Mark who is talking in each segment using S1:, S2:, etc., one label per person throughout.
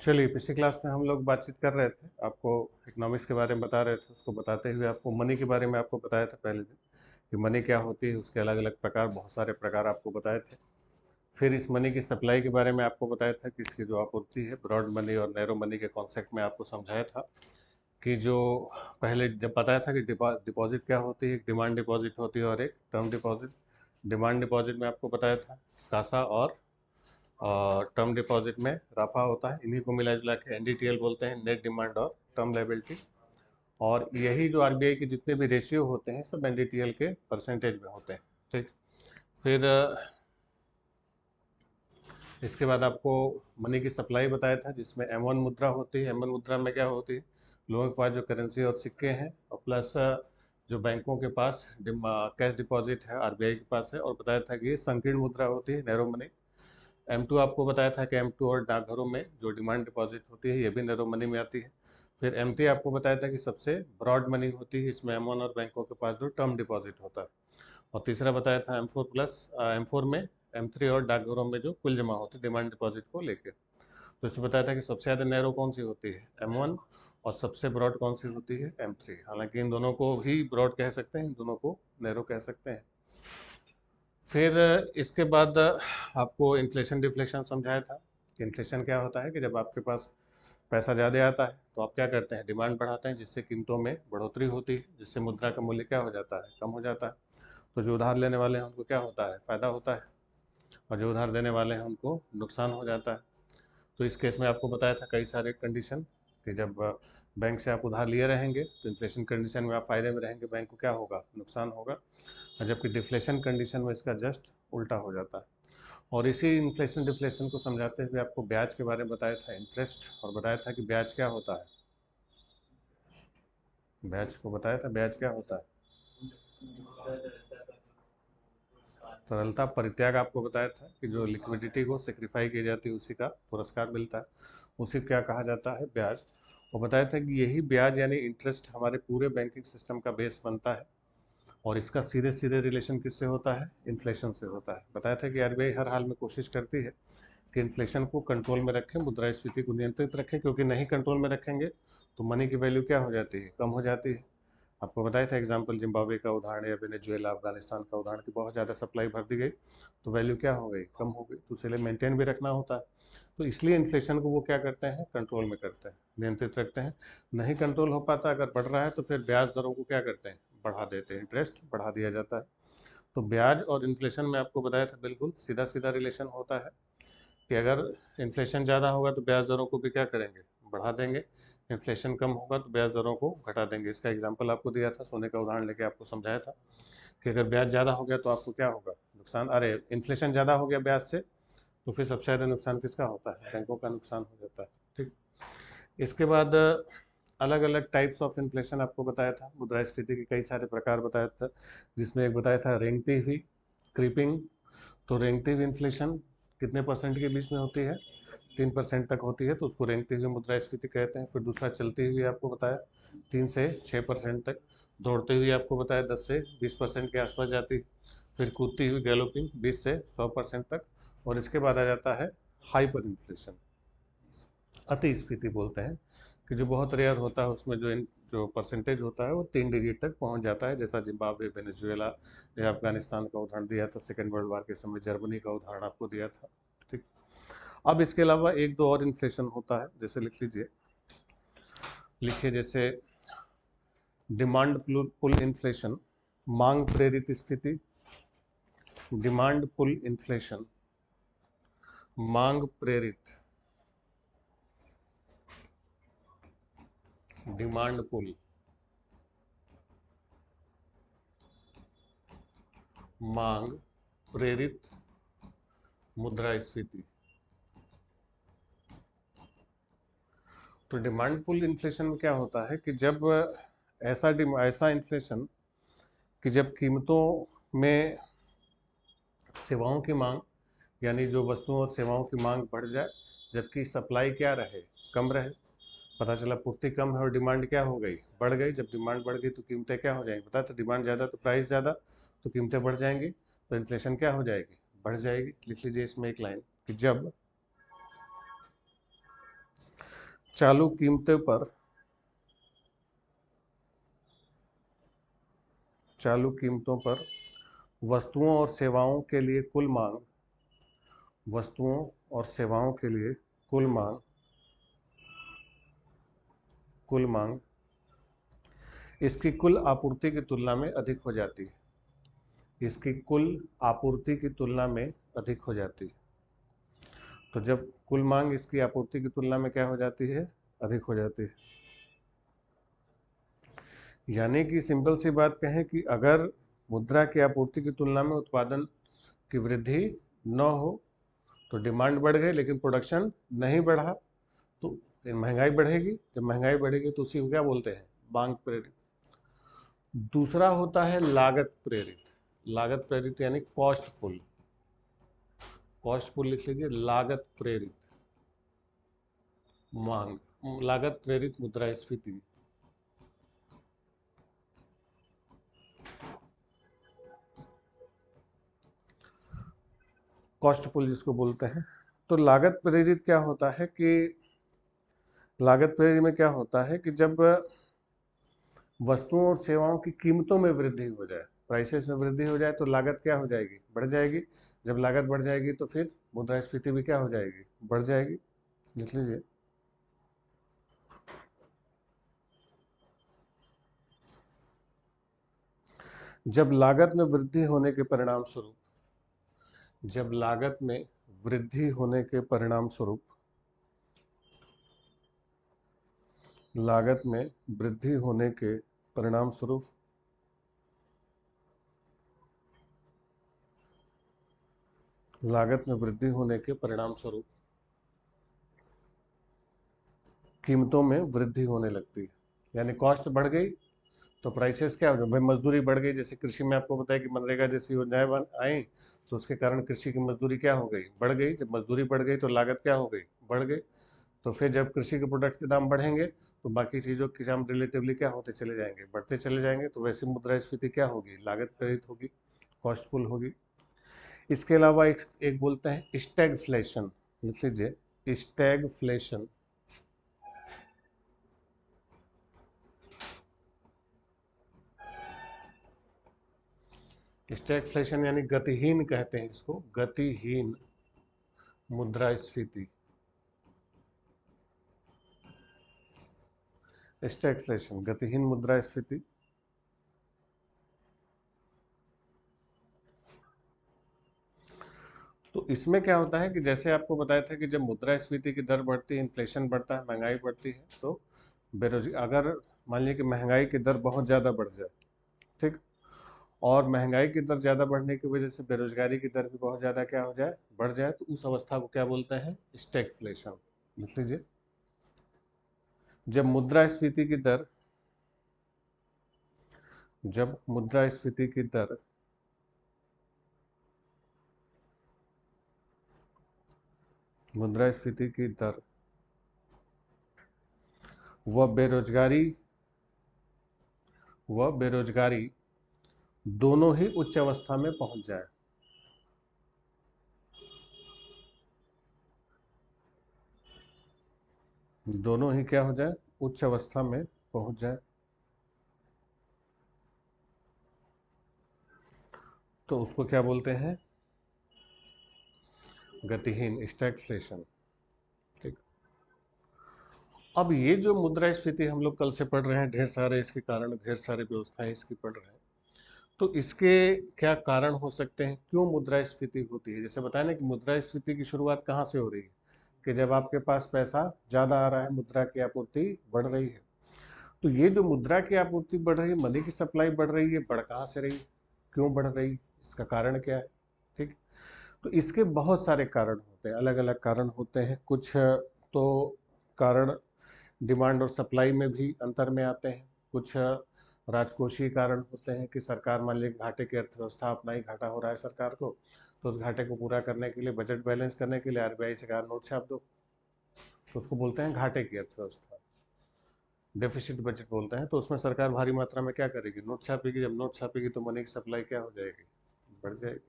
S1: चलिए, पिछली क्लास में हम लोग बातचीत कर रहे थे, आपको इकोनॉमिक्स के बारे में बता रहे थे। उसको बताते हुए आपको मनी के बारे में आपको बताया था पहले दिन कि मनी क्या होती है, उसके अलग अलग प्रकार, बहुत सारे प्रकार आपको बताए थे। फिर इस मनी की सप्लाई के बारे में आपको बताया था कि इसकी जो आपूर्ति है, ब्रॉड मनी और नैरो मनी के कॉन्सेप्ट में आपको समझाया था कि जो पहले जब बताया था कि डिपॉजिट क्या होती है, एक डिमांड डिपॉजिट होती है और एक टर्म डिपॉजिट। डिमांड डिपॉजिट में आपको बताया था कासा और टर्म डिपॉजिट में राफा होता है। इन्हीं को मिला जुला के एनडीटीएल बोलते हैं, नेट डिमांड और टर्म लायबिलिटी। और यही जो आरबीआई के जितने भी रेशियो होते हैं सब एनडीटीएल के परसेंटेज में होते हैं। ठीक। फिर इसके बाद आपको मनी की सप्लाई बताया था जिसमें M1 मुद्रा होती है। M1 मुद्रा में क्या होती है, लोगों के पास जो करेंसी और सिक्के हैं और प्लस जो बैंकों के पास कैश डिपॉजिट है आरबीआई के पास है। और बताया था कि ये संकीर्ण मुद्रा होती है, नैरो मनी। M2 आपको बताया था कि M2 और डाकघरों में जो डिमांड डिपॉजिट होती है ये भी नैरो मनी में आती है। फिर M3 आपको बताया था कि सबसे ब्रॉड मनी होती है, इसमें M1 और बैंकों के पास जो टर्म डिपॉजिट होता है। और तीसरा बताया था M4 प्लस M4 में M3 और डाकघरों में जो कुल जमा होती है डिमांड डिपॉजिट को लेकर। तो इसमें बताया था कि सबसे ज़्यादा नैरो कौन सी होती है, M1, और सबसे ब्रॉड कौन सी होती है, M3। हालांकि इन दोनों को ही ब्रॉड कह सकते हैं, इन दोनों को नैरो कह सकते हैं। फिर इसके बाद आपको इन्फ्लेशन डिफ्लेशन समझाया था कि इन्फ्लेशन क्या होता है कि जब आपके पास पैसा ज़्यादा आता है तो आप क्या करते हैं, डिमांड बढ़ाते हैं, जिससे कीमतों में बढ़ोतरी होती है, जिससे मुद्रा का मूल्य क्या हो जाता है, कम हो जाता है। तो जो उधार लेने वाले हैं उनको क्या होता है, फ़ायदा होता है, और जो उधार देने वाले हैं उनको नुकसान हो जाता है। तो इस केस में आपको बताया था कई सारे कंडीशन कि जब बैंक से आप उधार लिए रहेंगे तो इन्फ्लेशन कंडीशन में आप फ़ायदे में रहेंगे, बैंक को क्या होगा, नुकसान होगा। और जबकि डिफ्लेशन कंडीशन में इसका जस्ट उल्टा हो जाता है। और इसी इन्फ्लेशन डिफ्लेशन को समझाते हुए आपको ब्याज के बारे में बताया था, इंटरेस्ट, और बताया था कि ब्याज क्या होता है। ब्याज को बताया था ब्याज क्या होता है, तरलता परित्याग। आपको बताया था कि जो लिक्विडिटी को सेक्रीफाई की जाती है उसी का पुरस्कार मिलता है, उसी क्या कहा जाता है, ब्याज। और बताया था कि यही ब्याज यानी इंटरेस्ट हमारे पूरे बैंकिंग सिस्टम का बेस बनता है, और इसका सीधे सीधे रिलेशन किससे होता है, इन्फ्लेशन से होता है। बताया था कि आरबीआई हर हाल में कोशिश करती है कि इन्फ्लेशन को कंट्रोल में रखें, मुद्रास्फीति को नियंत्रित रखें, क्योंकि नहीं कंट्रोल में रखेंगे तो मनी की वैल्यू क्या हो जाती है, कम हो जाती है। आपको बताया था एग्जाम्पल जिम्बाब्वे का उदाहरण या वेनेजुएला अफगानिस्तान का उदाहरण की बहुत ज़्यादा सप्लाई भर दी गई तो वैल्यू क्या हो गई, कम हो गई। तो उसे मेंटेन भी रखना होता है। तो इसलिए इन्फ्लेशन को वो क्या करते हैं, कंट्रोल में करते हैं, नियंत्रित रखते हैं। नहीं कंट्रोल हो पाता, अगर बढ़ रहा है तो फिर ब्याज दरों को क्या करते हैं, बढ़ा देते हैं, इंटरेस्ट बढ़ा दिया जाता है। तो ब्याज और इन्फ्लेशन में आपको बताया था बिल्कुल सीधा सीधा रिलेशन होता है कि अगर इन्फ्लेशन ज़्यादा होगा तो ब्याज दरों को भी क्या करेंगे, बढ़ा देंगे। इन्फ्लेशन कम होगा तो ब्याज दरों को घटा देंगे। इसका एग्जांपल आपको दिया था, सोने का उदाहरण लेके आपको समझाया था कि अगर ब्याज ज़्यादा हो गया तो आपको क्या होगा, नुकसान। अरे इन्फ्लेशन ज़्यादा हो गया ब्याज से तो फिर सबसे ज़्यादा नुकसान किसका होता है, बैंकों का नुकसान हो जाता है। ठीक। इसके बाद अलग अलग टाइप्स ऑफ इन्फ्लेशन आपको बताया था, मुद्रास्फीति के कई सारे प्रकार बताया था, जिसमें एक बताया था रेंगती हुई, क्रीपिंग। तो रेंगती हुई इन्फ्लेशन कितने परसेंट के बीच में होती है, 3% तक होती है, तो उसको रेंगती हुई मुद्रास्फीति कहते हैं। फिर दूसरा चलती हुई आपको बताया 3 से 6% तक। दौड़ते हुए आपको बताया 10 से 20% के आसपास जाती है। फिर कूदती हुई गैलोपिंग 20 से 100% तक। और इसके बाद आ जाता है हाइपर इन्फ्लेशन, अतिस्फीति बोलते हैं, कि जो बहुत रेयर होता है, उसमें जो परसेंटेज होता है वो 3 डिजिट तक पहुंच जाता है, जैसा जिम्बाब्वे, वेनेजुएला या अफगानिस्तान का उदाहरण दिया था, सेकेंड वर्ल्ड वार के समय जर्मनी का उदाहरण आपको दिया था। ठीक। अब इसके अलावा एक दो और इन्फ्लेशन होता है, जैसे लिख लीजिए, लिखिए जैसे डिमांड पुल इन्फ्लेशन, मांग प्रेरित स्थिति। डिमांड पुल इन्फ्लेशन, मांग प्रेरित, डिमांड पुल, मांग प्रेरित मुद्रास्फीति। तो डिमांड पुल इन्फ्लेशन में क्या होता है कि जब ऐसा इन्फ्लेशन कि जब कीमतों में सेवाओं की मांग, यानी जो वस्तुओं और सेवाओं की मांग बढ़ जाए, जबकि सप्लाई क्या रहे, कम रहे। पता चला पूर्ति कम है और डिमांड क्या हो गई, बढ़ गई। जब डिमांड बढ़ गई तो कीमतें क्या हो जाएंगी, पता, तो डिमांड ज़्यादा तो प्राइस ज़्यादा, तो कीमतें बढ़ जाएंगी, तो इन्फ्लेशन क्या हो जाएगी, बढ़ जाएगी। लिख लीजिए इसमें एक लाइन कि जब चालू कीमतों पर वस्तुओं और सेवाओं के लिए कुल मांग इसकी कुल आपूर्ति की तुलना में अधिक हो जाती है। इसकी कुल आपूर्ति की तुलना में अधिक हो जाती है। तो जब कुल मांग इसकी आपूर्ति की तुलना में क्या हो जाती है? अधिक हो जाती है। यानी कि सिंपल सी बात कहें कि अगर मुद्रा की आपूर्ति की तुलना में उत्पादन की वृद्धि न हो तो डिमांड बढ़ गई लेकिन प्रोडक्शन नहीं बढ़ा तो महंगाई बढ़ेगी। जब महंगाई बढ़ेगी तो उसी को क्या बोलते हैं? मांग प्रेरित। दूसरा होता है लागत प्रेरित यानी कॉस्ट पुल लिख लीजिए, लागत प्रेरित मांग, लागत प्रेरित मुद्रास्फीति। कॉस्ट पुल जिसको बोलते हैं। तो लागत प्रेरित क्या होता है कि लागत प्रेरित में क्या होता है कि जब वस्तुओं और सेवाओं की कीमतों में वृद्धि हो जाए, प्राइसेस में वृद्धि हो जाए तो लागत क्या हो जाएगी? बढ़ जाएगी। जब लागत बढ़ जाएगी तो फिर मुद्रास्फीति भी क्या हो जाएगी? बढ़ जाएगी। लिख लीजिए। जब लागत में वृद्धि होने के परिणाम स्वरूप कीमतों में वृद्धि होने लगती है। यानी कॉस्ट बढ़ गई तो प्राइसेस क्या हो जाए? भाई मजदूरी बढ़ गई। जैसे कृषि में आपको बताया कि मनरेगा जैसी योजनाएं आई तो उसके कारण कृषि की मजदूरी क्या हो गई? बढ़ गई। जब मजदूरी बढ़ गई तो लागत क्या हो गई? बढ़ गई। तो फिर जब कृषि के प्रोडक्ट के दाम बढ़ेंगे तो बाकी चीज़ों के दाम रिलेटिवली क्या होते चले जाएंगे? बढ़ते चले जाएंगे। तो वैसे मुद्रास्फीति क्या होगी? लागत प्रेरित होगी, कॉस्टफुल होगी। इसके अलावा एक बोलते हैं स्टैगफ्लेशन। लिख लीजिए, स्टैगफ्लेशन। स्टैगफ्लेशन यानी गतिहीन कहते हैं इसको, गतिहीन मुद्रास्फीति। स्टैगफ्लेशन, गतिहीन मुद्रास्फीति। तो इसमें क्या होता है कि जैसे आपको बताया था कि जब मुद्रास्फीति की दर बढ़ती है, इन्फ्लेशन बढ़ता है, महंगाई बढ़ती है, तो अगर मान लीजिए कि महंगाई की दर बहुत ज़्यादा बढ़ जाए, ठीक, और महंगाई की दर ज़्यादा बढ़ने की वजह से बेरोजगारी की दर भी बहुत ज़्यादा क्या हो जाए? बढ़ जाए, तो उस अवस्था को क्या बोलते हैं? स्टैगफ्लेशन। लिख लीजिए। जब मुद्रास्फीति की दर जब मुद्रास्फीति की दर मुद्रास्फीति की दर व बेरोजगारी दोनों ही उच्च अवस्था में पहुंच जाए, दोनों ही क्या हो जाए? उच्च अवस्था में पहुंच जाए, तो उसको क्या बोलते हैं? गतिहीन, स्टैगफ्लेशन। ठीक। अब ये जो मुद्रास्फीति हम लोग कल से पढ़ रहे हैं, ढेर सारे इसके कारण, ढेर सारे व्यवस्थाएं इसकी पढ़ रहे हैं, तो इसके क्या कारण हो सकते हैं? क्यों मुद्रास्फीति होती है? जैसे बताया ना कि मुद्रास्फीति की शुरुआत कहाँ से हो रही है? कि जब आपके पास पैसा ज़्यादा आ रहा है, मुद्रा की आपूर्ति बढ़ रही है। तो ये जो मुद्रा की आपूर्ति बढ़ रही है, मनी की सप्लाई बढ़ रही है, बढ़ कहाँ से रही? क्यों बढ़ रही? इसका कारण क्या है? ठीक। तो इसके बहुत सारे कारण होते हैं, अलग अलग कारण होते हैं। कुछ तो कारण डिमांड और सप्लाई में भी अंतर में आते हैं। कुछ राजकोषीय कारण होते हैं कि सरकार मान लीजिए घाटे की अर्थव्यवस्था, अपना ही घाटा हो रहा है सरकार को, तो उस घाटे को पूरा करने के लिए, बजट बैलेंस करने के लिए आरबीआई से कहा नोट छाप दो, तो उसको बोलते हैं घाटे की अर्थव्यवस्था, डेफिसिट बजट बोलते हैं। तो उसमें सरकार भारी मात्रा में क्या करेगी? नोट छापेगी। जब नोट छापेगी तो मनी की सप्लाई क्या हो जाएगी? बढ़ जाएगी।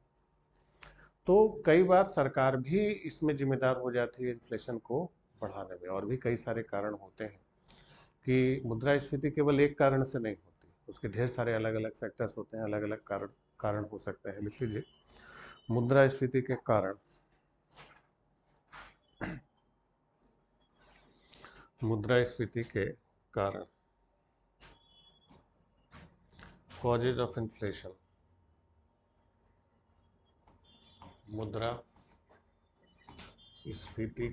S1: तो कई बार सरकार भी इसमें जिम्मेदार हो जाती है इन्फ्लेशन को बढ़ाने में। और भी कई सारे कारण होते हैं कि मुद्रास्फीति केवल एक कारण से नहीं होती, उसके ढेर सारे अलग अलग फैक्टर्स होते हैं, अलग अलग कारण कारण हो सकते हैं। लिख लीजिए, मुद्रास्फीति के कारण, मुद्रास्फीति के कारण, कॉजेज ऑफ इन्फ्लेशन, मुद्रास्फीति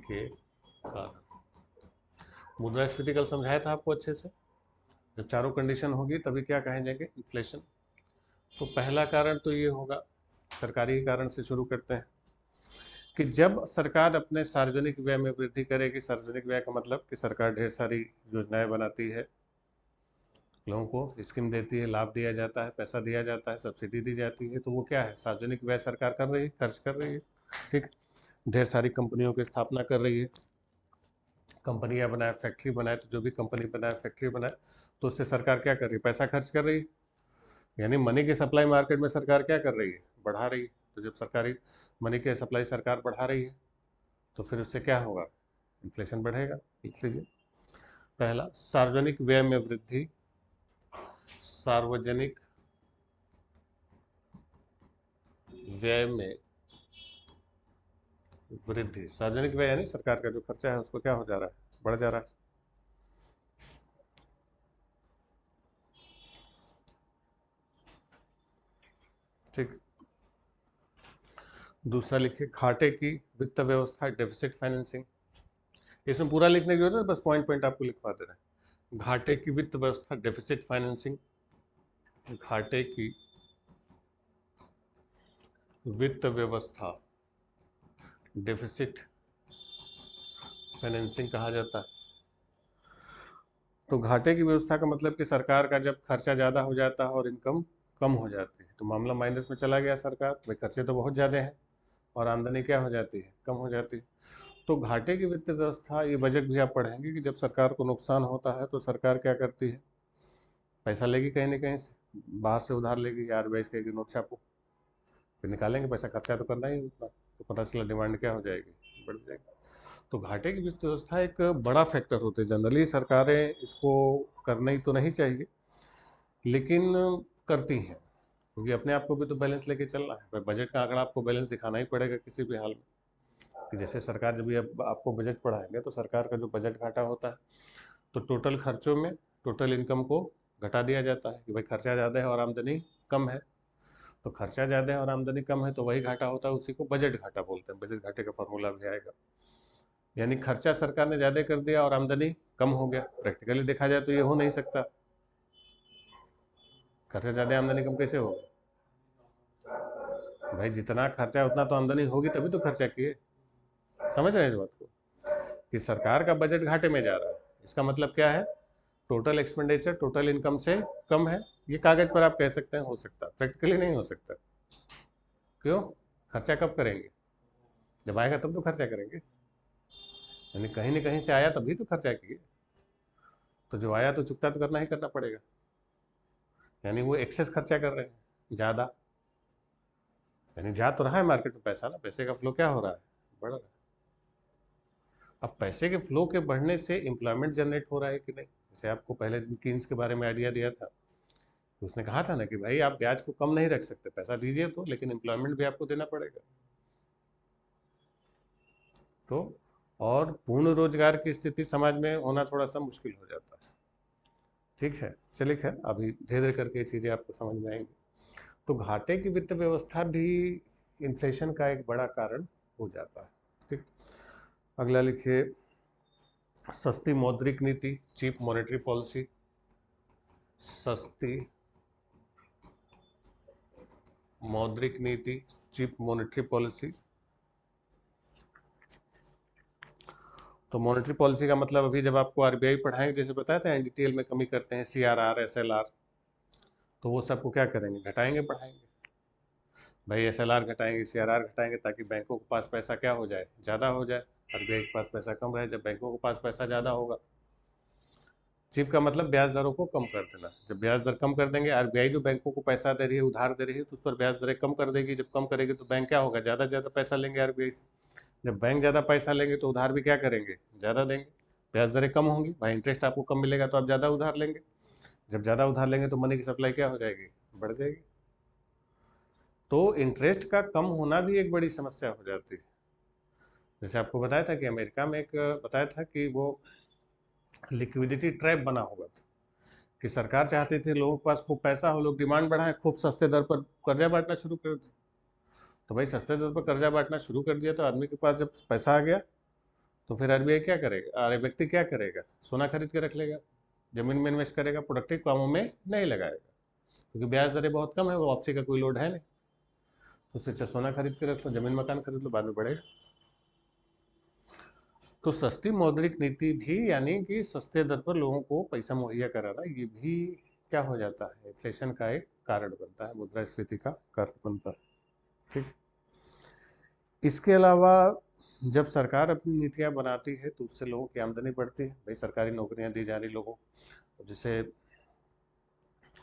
S1: के कारण। मुद्रास्फीति कल समझाया था आपको अच्छे से, जब चारों कंडीशन होगी तभी क्या कहे जाएंगे, इन्फ्लेशन। तो पहला कारण तो ये होगा, सरकारी कारण से शुरू करते हैं, कि जब सरकार अपने सार्वजनिक व्यय में वृद्धि करेगी। सार्वजनिक व्यय का मतलब कि सरकार ढेर सारी योजनाएं बनाती है, लोगों को स्कीम देती है, लाभ दिया जाता है, पैसा दिया जाता है, सब्सिडी दी जाती है, तो वो क्या है, सार्वजनिक व्यय सरकार कर रही है, खर्च कर रही है। ठीक, ढेर सारी कंपनियों की स्थापना कर रही है, कंपनियां बनाए, फैक्ट्री बनाए, तो जो भी कंपनी बनाए, फैक्ट्री बनाए, तो उससे सरकार क्या कर रही है, पैसा खर्च कर रही है। यानी मनी की सप्लाई मार्केट में सरकार क्या कर रही है, बढ़ा रही है। तो जब सरकारी मनी की सप्लाई सरकार बढ़ा रही है तो फिर उससे क्या होगा, इन्फ्लेशन बढ़ेगा। लिख लीजिए, पहला, सार्वजनिक व्यय में वृद्धि, सार्वजनिक व्यय में वृद्धि। सार्वजनिक व्यय यानी सरकार का जो खर्चा है उसको क्या हो जा रहा है, बढ़ जा रहा है। ठीक, दूसरा लिखिए, घाटे की वित्त व्यवस्था, डेफिसिट फाइनेंसिंग। इसमें पूरा लिखने की जरूरत है, बस पॉइंट पॉइंट आपको लिखवा दे रहे हैं। घाटे की वित्त व्यवस्था, डेफिसिट फाइनेंसिंग। घाटे की वित्त व्यवस्था, डेफिसिट फाइनेंसिंग कहा जाता है। तो घाटे की व्यवस्था का मतलब कि सरकार का जब खर्चा ज़्यादा हो जाता है और इनकम कम हो जाती है, तो मामला माइनस में चला गया सरकार, भाई खर्चे तो बहुत ज़्यादा हैं और आमदनी क्या हो जाती है, कम हो जाती है। तो घाटे की वित्त व्यवस्था, ये बजट भी आप पढ़ेंगे कि जब सरकार को नुकसान होता है तो सरकार क्या करती है, पैसा लेगी कहीं ना कहीं से, बाहर से उधार लेगी, आरबीआई कहेगी नोट छापो, फिर निकालेंगे पैसा, खर्चा तो करना ही उतना, तो पता चला डिमांड क्या हो जाएगी, बढ़ जाएगी। तो घाटे की वित्त व्यवस्था एक बड़ा फैक्टर होते हैं। जनरली सरकारें इसको करना ही तो नहीं चाहिए, लेकिन करती हैं, क्योंकि अपने आप को भी तो बैलेंस लेके चलना है। भाई बजट का आंकड़ा आपको बैलेंस दिखाना ही पड़ेगा किसी भी हाल में। कि जैसे सरकार जब भी अब आपको बजट पढ़ाएंगे तो सरकार का जो बजट घाटा होता है, तो टोटल खर्चों में टोटल इनकम को घटा दिया जाता है कि भाई खर्चा ज़्यादा है और आमदनी कम है। तो खर्चा ज़्यादा है और आमदनी कम है तो वही घाटा होता है, उसी को बजट घाटा बोलते हैं। बजट घाटे का फॉर्मूला भी आएगा। यानी खर्चा सरकार ने ज़्यादा कर दिया और आमदनी कम हो गया। प्रैक्टिकली देखा जाए तो ये हो नहीं सकता, खर्चा ज़्यादा आमदनी कम कैसे होगा। भाई जितना खर्चा है उतना तो आमदनी होगी, तभी तो खर्चा किए। समझ रहे हैं इस बात को, कि सरकार का बजट घाटे में जा रहा है, इसका मतलब क्या है, टोटल एक्सपेंडिचर टोटल इनकम से कम है। ये कागज पर आप कह सकते हैं हो सकता है, प्रैक्टिकली नहीं हो सकता। क्यों, खर्चा कब करेंगे, जब आएगा तब तो खर्चा करेंगे। यानी कहीं ना कहीं से आया तभी तो खर्चा किए, तो जो आया तो चुकता तो करना ही करना पड़ेगा। यानी वो एक्सेस खर्चा कर रहे हैं, ज़्यादा। यानी जा तो रहा है मार्केट में पैसा ना, पैसे का फ्लो क्या हो रहा है, बढ़ रहा है। अब पैसे के फ्लो के बढ़ने से एम्प्लॉयमेंट जनरेट हो रहा है कि नहीं। जैसे आपको पहले दिन कीन्स के बारे में आइडिया दिया था, तो उसने कहा था ना कि भाई आप ब्याज को कम नहीं रख सकते, पैसा दीजिए तो, लेकिन एम्प्लॉयमेंट भी आपको देना पड़ेगा। तो और पूर्ण रोजगार की स्थिति समाज में होना थोड़ा सा मुश्किल हो जाता है। ठीक है, चलिए खैर, अभी धीरे धीरे करके ये चीज़ें आपको समझ में आएंगी। तो घाटे की वित्त व्यवस्था भी इन्फ्लेशन का एक बड़ा कारण हो जाता है। ठीक, अगला लिखिए, सस्ती मौद्रिक नीति, चीप मॉनेटरी पॉलिसी। सस्ती मौद्रिक नीति, चीप मॉनेटरी पॉलिसी। तो मॉनेटरी पॉलिसी का मतलब अभी जब आपको आरबीआई पढ़ाएंगे, जैसे बताया था एनडीटीएल में कमी करते हैं, सीआरआर, एसएलआर, तो वो सबको क्या करेंगे, घटाएंगे, पढ़ाएंगे। भाई एसएलआर घटाएंगे, सीआरआर घटाएंगे, ताकि बैंकों के पास पैसा क्या हो जाए, ज़्यादा हो जाए। आरबीआई के पास पैसा कम रहे, जब बैंकों के पास पैसा ज़्यादा होगा। चिप का मतलब ब्याज दरों को कम कर देना। जब ब्याज दर कम कर देंगे, आरबीआई जो बैंकों को पैसा दे रही है, उधार दे रही है, तो उस पर ब्याज दरें कम कर देगी। जब कम करेगी तो बैंक क्या होगा, ज़्यादा से ज़्यादा पैसा लेंगे आरबीआई से। जब बैंक ज़्यादा पैसा लेंगे तो उधार भी क्या करेंगे, ज़्यादा देंगे, ब्याज दरें कम होंगी, भाई इंटरेस्ट आपको कम मिलेगा तो आप ज़्यादा उधार लेंगे, जब ज़्यादा उधार लेंगे तो मनी की सप्लाई क्या हो जाएगी, बढ़ जाएगी। तो इंटरेस्ट का कम होना भी एक बड़ी समस्या हो जाती है। जैसे आपको बताया था कि अमेरिका में एक बताया था कि वो लिक्विडिटी ट्रैप बना हुआ था, कि सरकार चाहती थी लोगों के पास खूब पैसा हो, लोग डिमांड बढ़ाएं, खूब सस्ते दर पर कर्जा बांटना शुरू कर दें। तो भाई सस्ते दर पर कर्जा बांटना शुरू कर दिया तो आदमी के पास जब पैसा आ गया तो फिर आरबीआई क्या करेगा, अरे व्यक्ति क्या करेगा, सोना खरीद के रख लेगा, जमीन में इन्वेस्ट करेगा, प्रोडक्टिव कामों में नहीं लगाएगा, क्योंकि ब्याज दरें बहुत कम है, वो वापसी का कोई लोड है नहीं। तो उससे अच्छा सोना खरीद के रख लो, जमीन मकान खरीद लो, बाद में बढ़ेगा। तो सस्ती मौद्रिक नीति भी, यानी कि सस्ते दर पर लोगों को पैसा मुहैया कराना, ये भी क्या हो जाता है, इन्फ्लेशन का एक कारण बनता है, मुद्रास्फीति का कारण बनता है। ठीक। इसके अलावा जब सरकार अपनी नीतियां बनाती है तो उससे लोगों की आमदनी बढ़ती है, भाई सरकारी नौकरियां दी जा रही लोगों को, जैसे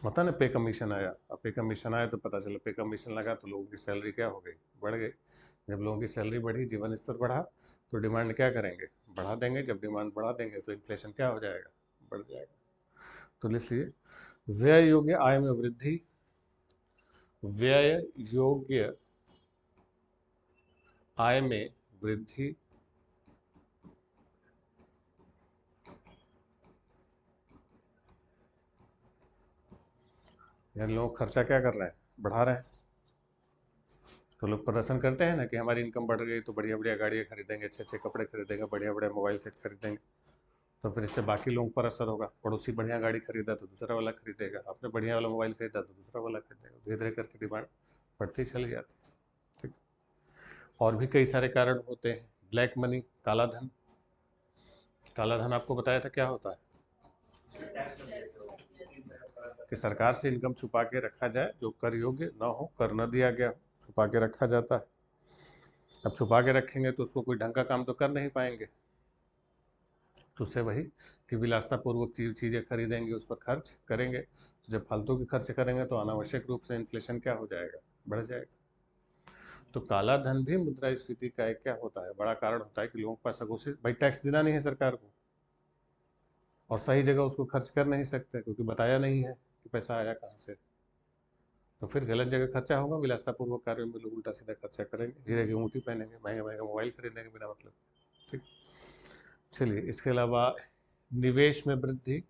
S1: होता ना पे कमीशन आया, अब पे कमीशन आया तो पता चला पे कमीशन लगा तो लोगों की सैलरी क्या हो गई, बढ़ गई। जब लोगों की सैलरी बढ़ी, जीवन स्तर बढ़ा, तो डिमांड क्या करेंगे, बढ़ा देंगे, जब डिमांड बढ़ा देंगे तो इन्फ्लेशन क्या हो जाएगा, बढ़ जाएगा। तो इसलिए व्यय योग्य आय में वृद्धि, व्यय योग्य आय में वृद्धि, यानी लोग खर्चा क्या कर रहे हैं, बढ़ा रहे हैं। तो लोग प्रदर्शन करते हैं ना कि हमारी इनकम बढ़ गई तो बढ़िया बढ़िया गाड़ियाँ खरीदेंगे, अच्छे अच्छे कपड़े खरीदेंगे, बढ़िया बढ़िया मोबाइल सेट खरीदेंगे, तो फिर इससे बाकी लोगों पर असर होगा। पड़ोसी बढ़िया गाड़ी खरीदा तो दूसरा वाला खरीदेगा, आपने बढ़िया वाला मोबाइल खरीदा तो दूसरा वाला खरीदेगा, धीरे धीरे करके डिमांड बढ़ती चली जाती है। ठीक। और भी कई सारे कारण होते हैं, ब्लैक मनी, काला धन। काला धन आपको बताया था क्या होता है, कि सरकार से इनकम छुपा के रखा जाए, जो कर योग्य न हो, कर न दिया गया हो, छुपा के रखा जाता है। अब छुपा के रखेंगे तो उसको कोई ढंग का काम तो कर नहीं पाएंगे, तो उससे वही कि विलासतापूर्वक चीज़ें खरीदेंगे, उस पर खर्च करेंगे, तो जब फालतू के खर्च करेंगे तो अनावश्यक रूप से इन्फ्लेशन क्या हो जाएगा, बढ़ जाएगा। तो काला धन भी मुद्रास्फीति का एक क्या होता है, बड़ा कारण होता है, कि लोगों के पास अघोषित, भाई टैक्स देना नहीं है सरकार को, और सही जगह उसको खर्च कर नहीं सकते क्योंकि बताया नहीं है कि पैसा आया कहाँ से, तो फिर गलत जगह खर्चा होगा, विलासतापूर्वक कार्यों में लोग उल्टा सीधा खर्चा करेंगे, हीरे की अंगूठी पहनेंगे, महंगे महंगे मोबाइल खरीदेंगे बिना मतलब। ठीक। चलिए, इसके अलावा निवेश में वृद्धि,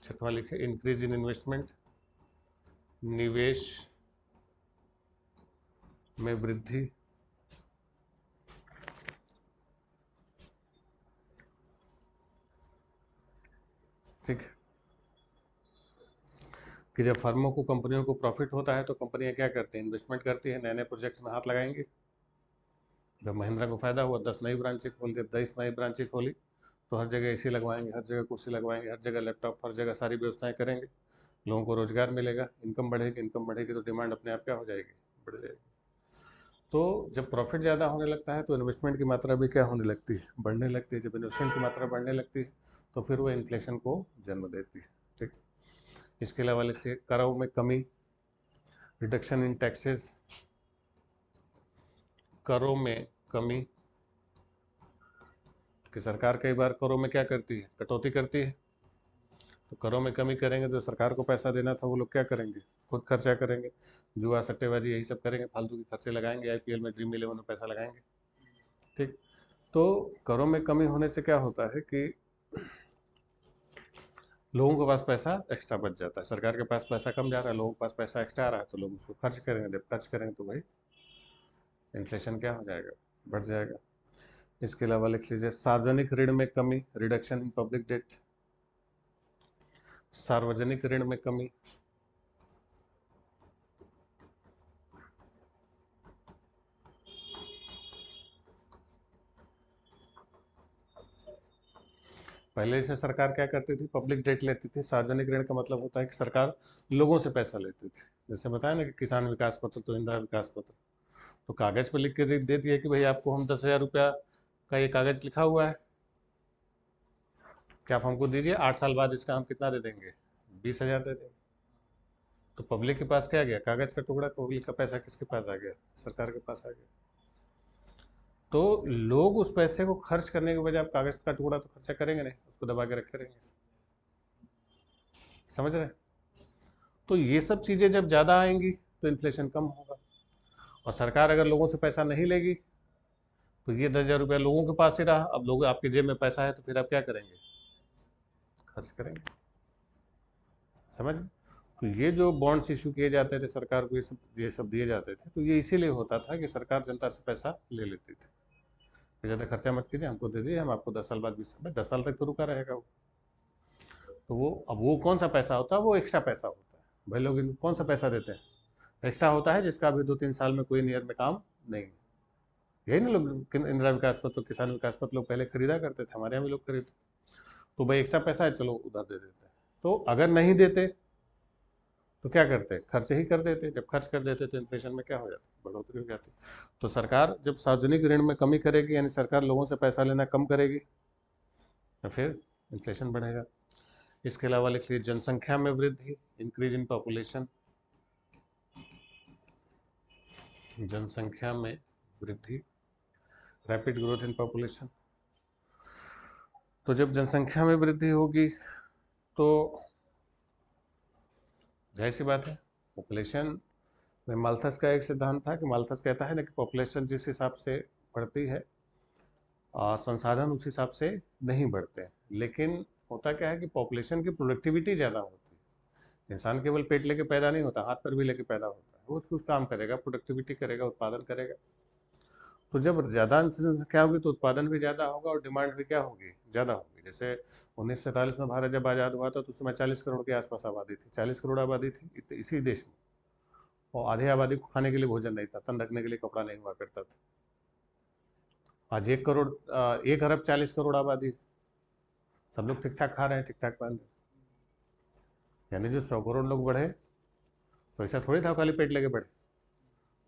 S1: छठवां लिखे, इंक्रीज इन इन्वेस्टमेंट, निवेश में वृद्धि, ठीक है, कि जब फर्मों को, कंपनियों को प्रॉफिट होता है तो कंपनियां क्या करती हैं, इन्वेस्टमेंट करती है, नए नए प्रोजेक्ट्स में हाथ लगाएंगे। जब महिंद्रा को फायदा हुआ, 10 नई ब्रांचें खोल के, 10 नई ब्रांचें खोली, तो हर जगह एसी लगवाएंगे, हर जगह कुर्सी लगवाएंगे, हर जगह लैपटॉप, हर जगह सारी व्यवस्थाएं करेंगे, लोगों को रोजगार मिलेगा, इनकम बढ़ेगी, इनकम बढ़ेगी तो डिमांड अपने आप क्या हो जाएगी, बढ़ जाएगी। तो जब प्रॉफिट ज़्यादा होने लगता है तो इन्वेस्टमेंट की मात्रा भी क्या होने लगती है, बढ़ने लगती है, जब इन्वेस्टमेंट की मात्रा बढ़ने लगती है तो फिर वो इन्फ्लेशन को जन्म देती है। ठीक। इसके अलावा लिखते हैं करों में कमी, रिडक्शन इन टैक्सेस, करों में कमी, कि सरकार कई बार करों में क्या करती है, कटौती करती है, तो करों में कमी करेंगे तो सरकार को पैसा देना था वो लोग क्या करेंगे, खुद खर्चा करेंगे, जुआ सट्टेबाजी यही सब करेंगे, फालतू के खर्चे लगाएंगे, आईपीएल में, ड्रीम इलेवन में पैसा लगाएंगे। ठीक। तो करों में कमी होने से क्या होता है कि लोगों के पास पैसा एक्स्ट्रा बच जाता है, सरकार के पास पैसा कम जा रहा है, लोगों के पास पैसा एक्स्ट्रा आ रहा है, तो लोग उसको खर्च करेंगे, जब खर्च करेंगे तो भाई इन्फ्लेशन क्या हो जाएगा, बढ़ जाएगा। इसके अलावा लिख लीजिए सार्वजनिक ऋण में कमी, रिडक्शन इन पब्लिक डेट, सार्वजनिक ऋण में कमी, पहले से सरकार क्या करती थी, पब्लिक डेट लेती थी। सार्वजनिक ऋण का मतलब होता है कि सरकार लोगों से पैसा लेती थी, जैसे बताया ना कि किसान विकास पत्र, तो इंदिरा विकास पत्र, तो कागज पर लिख के दे दिया कि भाई आपको हम 10,000 रुपया का ये कागज लिखा हुआ है, कि आप हमको दीजिए, 8 साल बाद इसका हम कितना दे देंगे, 20,000 दे देंगे। तो पब्लिक के पास क्या गया, कागज का टुकड़ा, पब्लिक का पैसा किसके पास आ गया, सरकार के पास आ गया। तो लोग उस पैसे को खर्च करने के बजाय आप कागज का टुकड़ा तो खर्चा करेंगे नहीं, उसको दबा के रखे रहेंगे। समझ रहे हैं? तो ये सब चीजें जब ज्यादा आएंगी तो इन्फ्लेशन कम होगा। और सरकार अगर लोगों से पैसा नहीं लेगी तो ये 10,000 रुपया लोगों के पास ही रहा, अब लोग आपके जेब में पैसा है तो फिर आप क्या करेंगे? खर्च करेंगे। समझ गए? तो ये जो बॉन्ड्स इशू किए जाते थे सरकार को, ये सब दिए जाते थे, तो ये इसीलिए होता था कि सरकार जनता से पैसा ले लेती थी कि ज़्यादा खर्चा मत कीजिए, हमको दे दीजिए, हम आपको 10 साल बाद 20 साल में 10 साल तक तो रुका रहेगा वो। तो वो अब वो कौन सा पैसा होता है? वो एक्स्ट्रा पैसा होता है। भाई लोग कौन सा पैसा देते हैं? एक्स्ट्रा होता है जिसका अभी 2-3 साल में कोई नियर में काम नहीं है। यही ना लोग इंदिरा विकास पत्र, किसान विकास पत्र लोग पहले खरीदा करते थे, हमारे यहाँ भी लोग खरीदते। तो भाई एक्स्ट्रा पैसा है, चलो उधार दे देते हैं। तो अगर नहीं देते तो क्या करते? खर्च ही कर देते। जब खर्च कर देते तो इन्फ्लेशन में क्या हो जाता? बढ़ोतरी हो जाती। तो सरकार जब सार्वजनिक ऋण में कमी करेगी, यानी सरकार लोगों से पैसा लेना कम करेगी, तो फिर इन्फ्लेशन बढ़ेगा। इसके अलावा लिख लीजिए जनसंख्या में वृद्धि, इंक्रीज इन पॉपुलेशन। जनसंख्या में वृद्धि, रैपिड ग्रोथ इन पॉपुलेशन। तो जब जनसंख्या में वृद्धि होगी तो जाहिर सी बात है पॉपुलेशन में, माल्थस का एक सिद्धांत था कि माल्थस कहता है ना कि पॉपुलेशन जिस हिसाब से बढ़ती है संसाधन उस हिसाब से नहीं बढ़ते हैं। लेकिन होता क्या है कि पॉपुलेशन की प्रोडक्टिविटी ज़्यादा होती है। इंसान केवल पेट लेके पैदा नहीं होता, हाथ पैर भी लेके पैदा होता है। वो कुछ काम करेगा, प्रोडक्टिविटी करेगा, उत्पादन करेगा। तो जब ज़्यादा संख्या होगी तो उत्पादन भी ज़्यादा होगा और डिमांड भी क्या होगी? ज़्यादा होगी। जैसे 1947 में भारत जब आज़ाद हुआ था तो उस समय 40 करोड़ के आसपास आबादी थी। 40 करोड़ आबादी थी इसी देश में, और आधी आबादी को खाने के लिए भोजन नहीं था, तन रखने के लिए कपड़ा नहीं हुआ करता था। आज 1 अरब 40 करोड़ आबादी, सब लोग ठीक ठाक खा रहे हैं, ठीक ठाक पहन रहे हैं। यानी जो 100 करोड़ लोग बढ़े तो ऐसा थोड़ी था खाली पेट लेके बढ़े।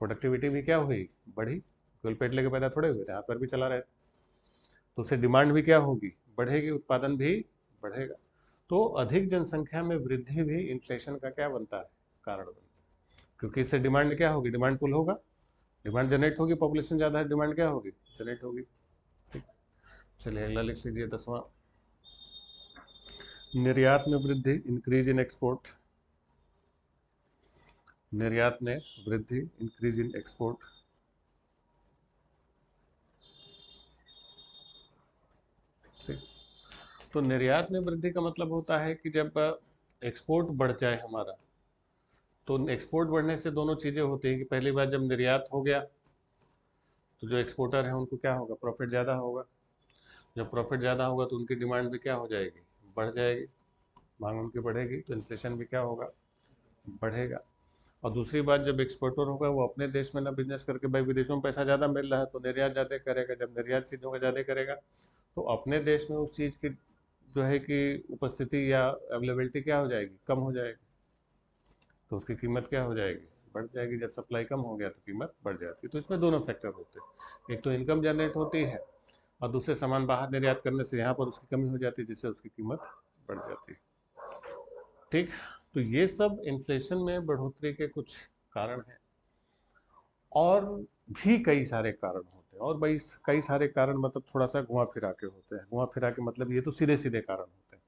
S1: प्रोडक्टिविटी भी क्या हुई? बढ़ी। केवल पेट लेके पैदा थोड़े हुए थे, हाथ पैर भी चला रहे थे। तो उससे डिमांड भी क्या होगी? बढ़ेगी, उत्पादन भी बढ़ेगा। तो अधिक जनसंख्या में वृद्धि भी इन्फ्लेशन का क्या बनता है? कारण बनता है। क्योंकि इससे डिमांड क्या होगी? डिमांड पुल होगा, डिमांड जनरेट होगी। पॉपुलेशन ज़्यादा है, डिमांड क्या होगी? जनरेट होगी। ठीक, चलिए अगला लिख लीजिए 10वां, निर्यात में वृद्धि, इंक्रीज इन एक्सपोर्ट। निर्यात में वृद्धि, इंक्रीज इन एक्सपोर्ट। ठीक, तो निर्यात में वृद्धि का मतलब होता है कि जब एक्सपोर्ट बढ़ जाए हमारा, तो एक्सपोर्ट बढ़ने से दोनों चीज़ें होती हैं कि पहली बार जब निर्यात हो गया तो जो एक्सपोर्टर है उनको क्या होगा? प्रॉफिट ज़्यादा होगा। जब प्रॉफिट ज़्यादा होगा तो उनकी डिमांड भी क्या हो जाएगी? बढ़ जाएगी। मांग उनकी बढ़ेगी तो इन्फ्लेशन भी क्या होगा? बढ़ेगा। और दूसरी बात, जब एक्सपोर्टर होगा वो अपने देश में ना बिजनेस करके, भाई विदेशों में पैसा ज़्यादा मिल रहा है तो निर्यात ज़्यादा करेगा। जब निर्यात चीज़ों का ज़्यादा करेगा तो अपने देश में उस चीज़ की जो है कि उपस्थिति या अवेलेबिलिटी क्या हो जाएगी? कम हो जाएगी। तो उसकी कीमत क्या हो जाएगी? बढ़ जाएगी। जब सप्लाई कम हो गया तो कीमत बढ़ जाती है। तो इसमें दोनों फैक्टर होते हैं, एक तो इनकम जनरेट होती है और दूसरे सामान बाहर निर्यात करने से यहाँ पर उसकी कमी हो जाती है जिससे उसकी कीमत बढ़ जाती है। ठीक, तो ये सब इन्फ्लेशन में बढ़ोतरी के कुछ कारण हैं। और भी कई सारे कारण होते हैं, और भाई कई सारे कारण मतलब थोड़ा सा घुमा फिरा के होते हैं। घुमा फिरा के मतलब ये तो सीधे सीधे कारण होते हैं।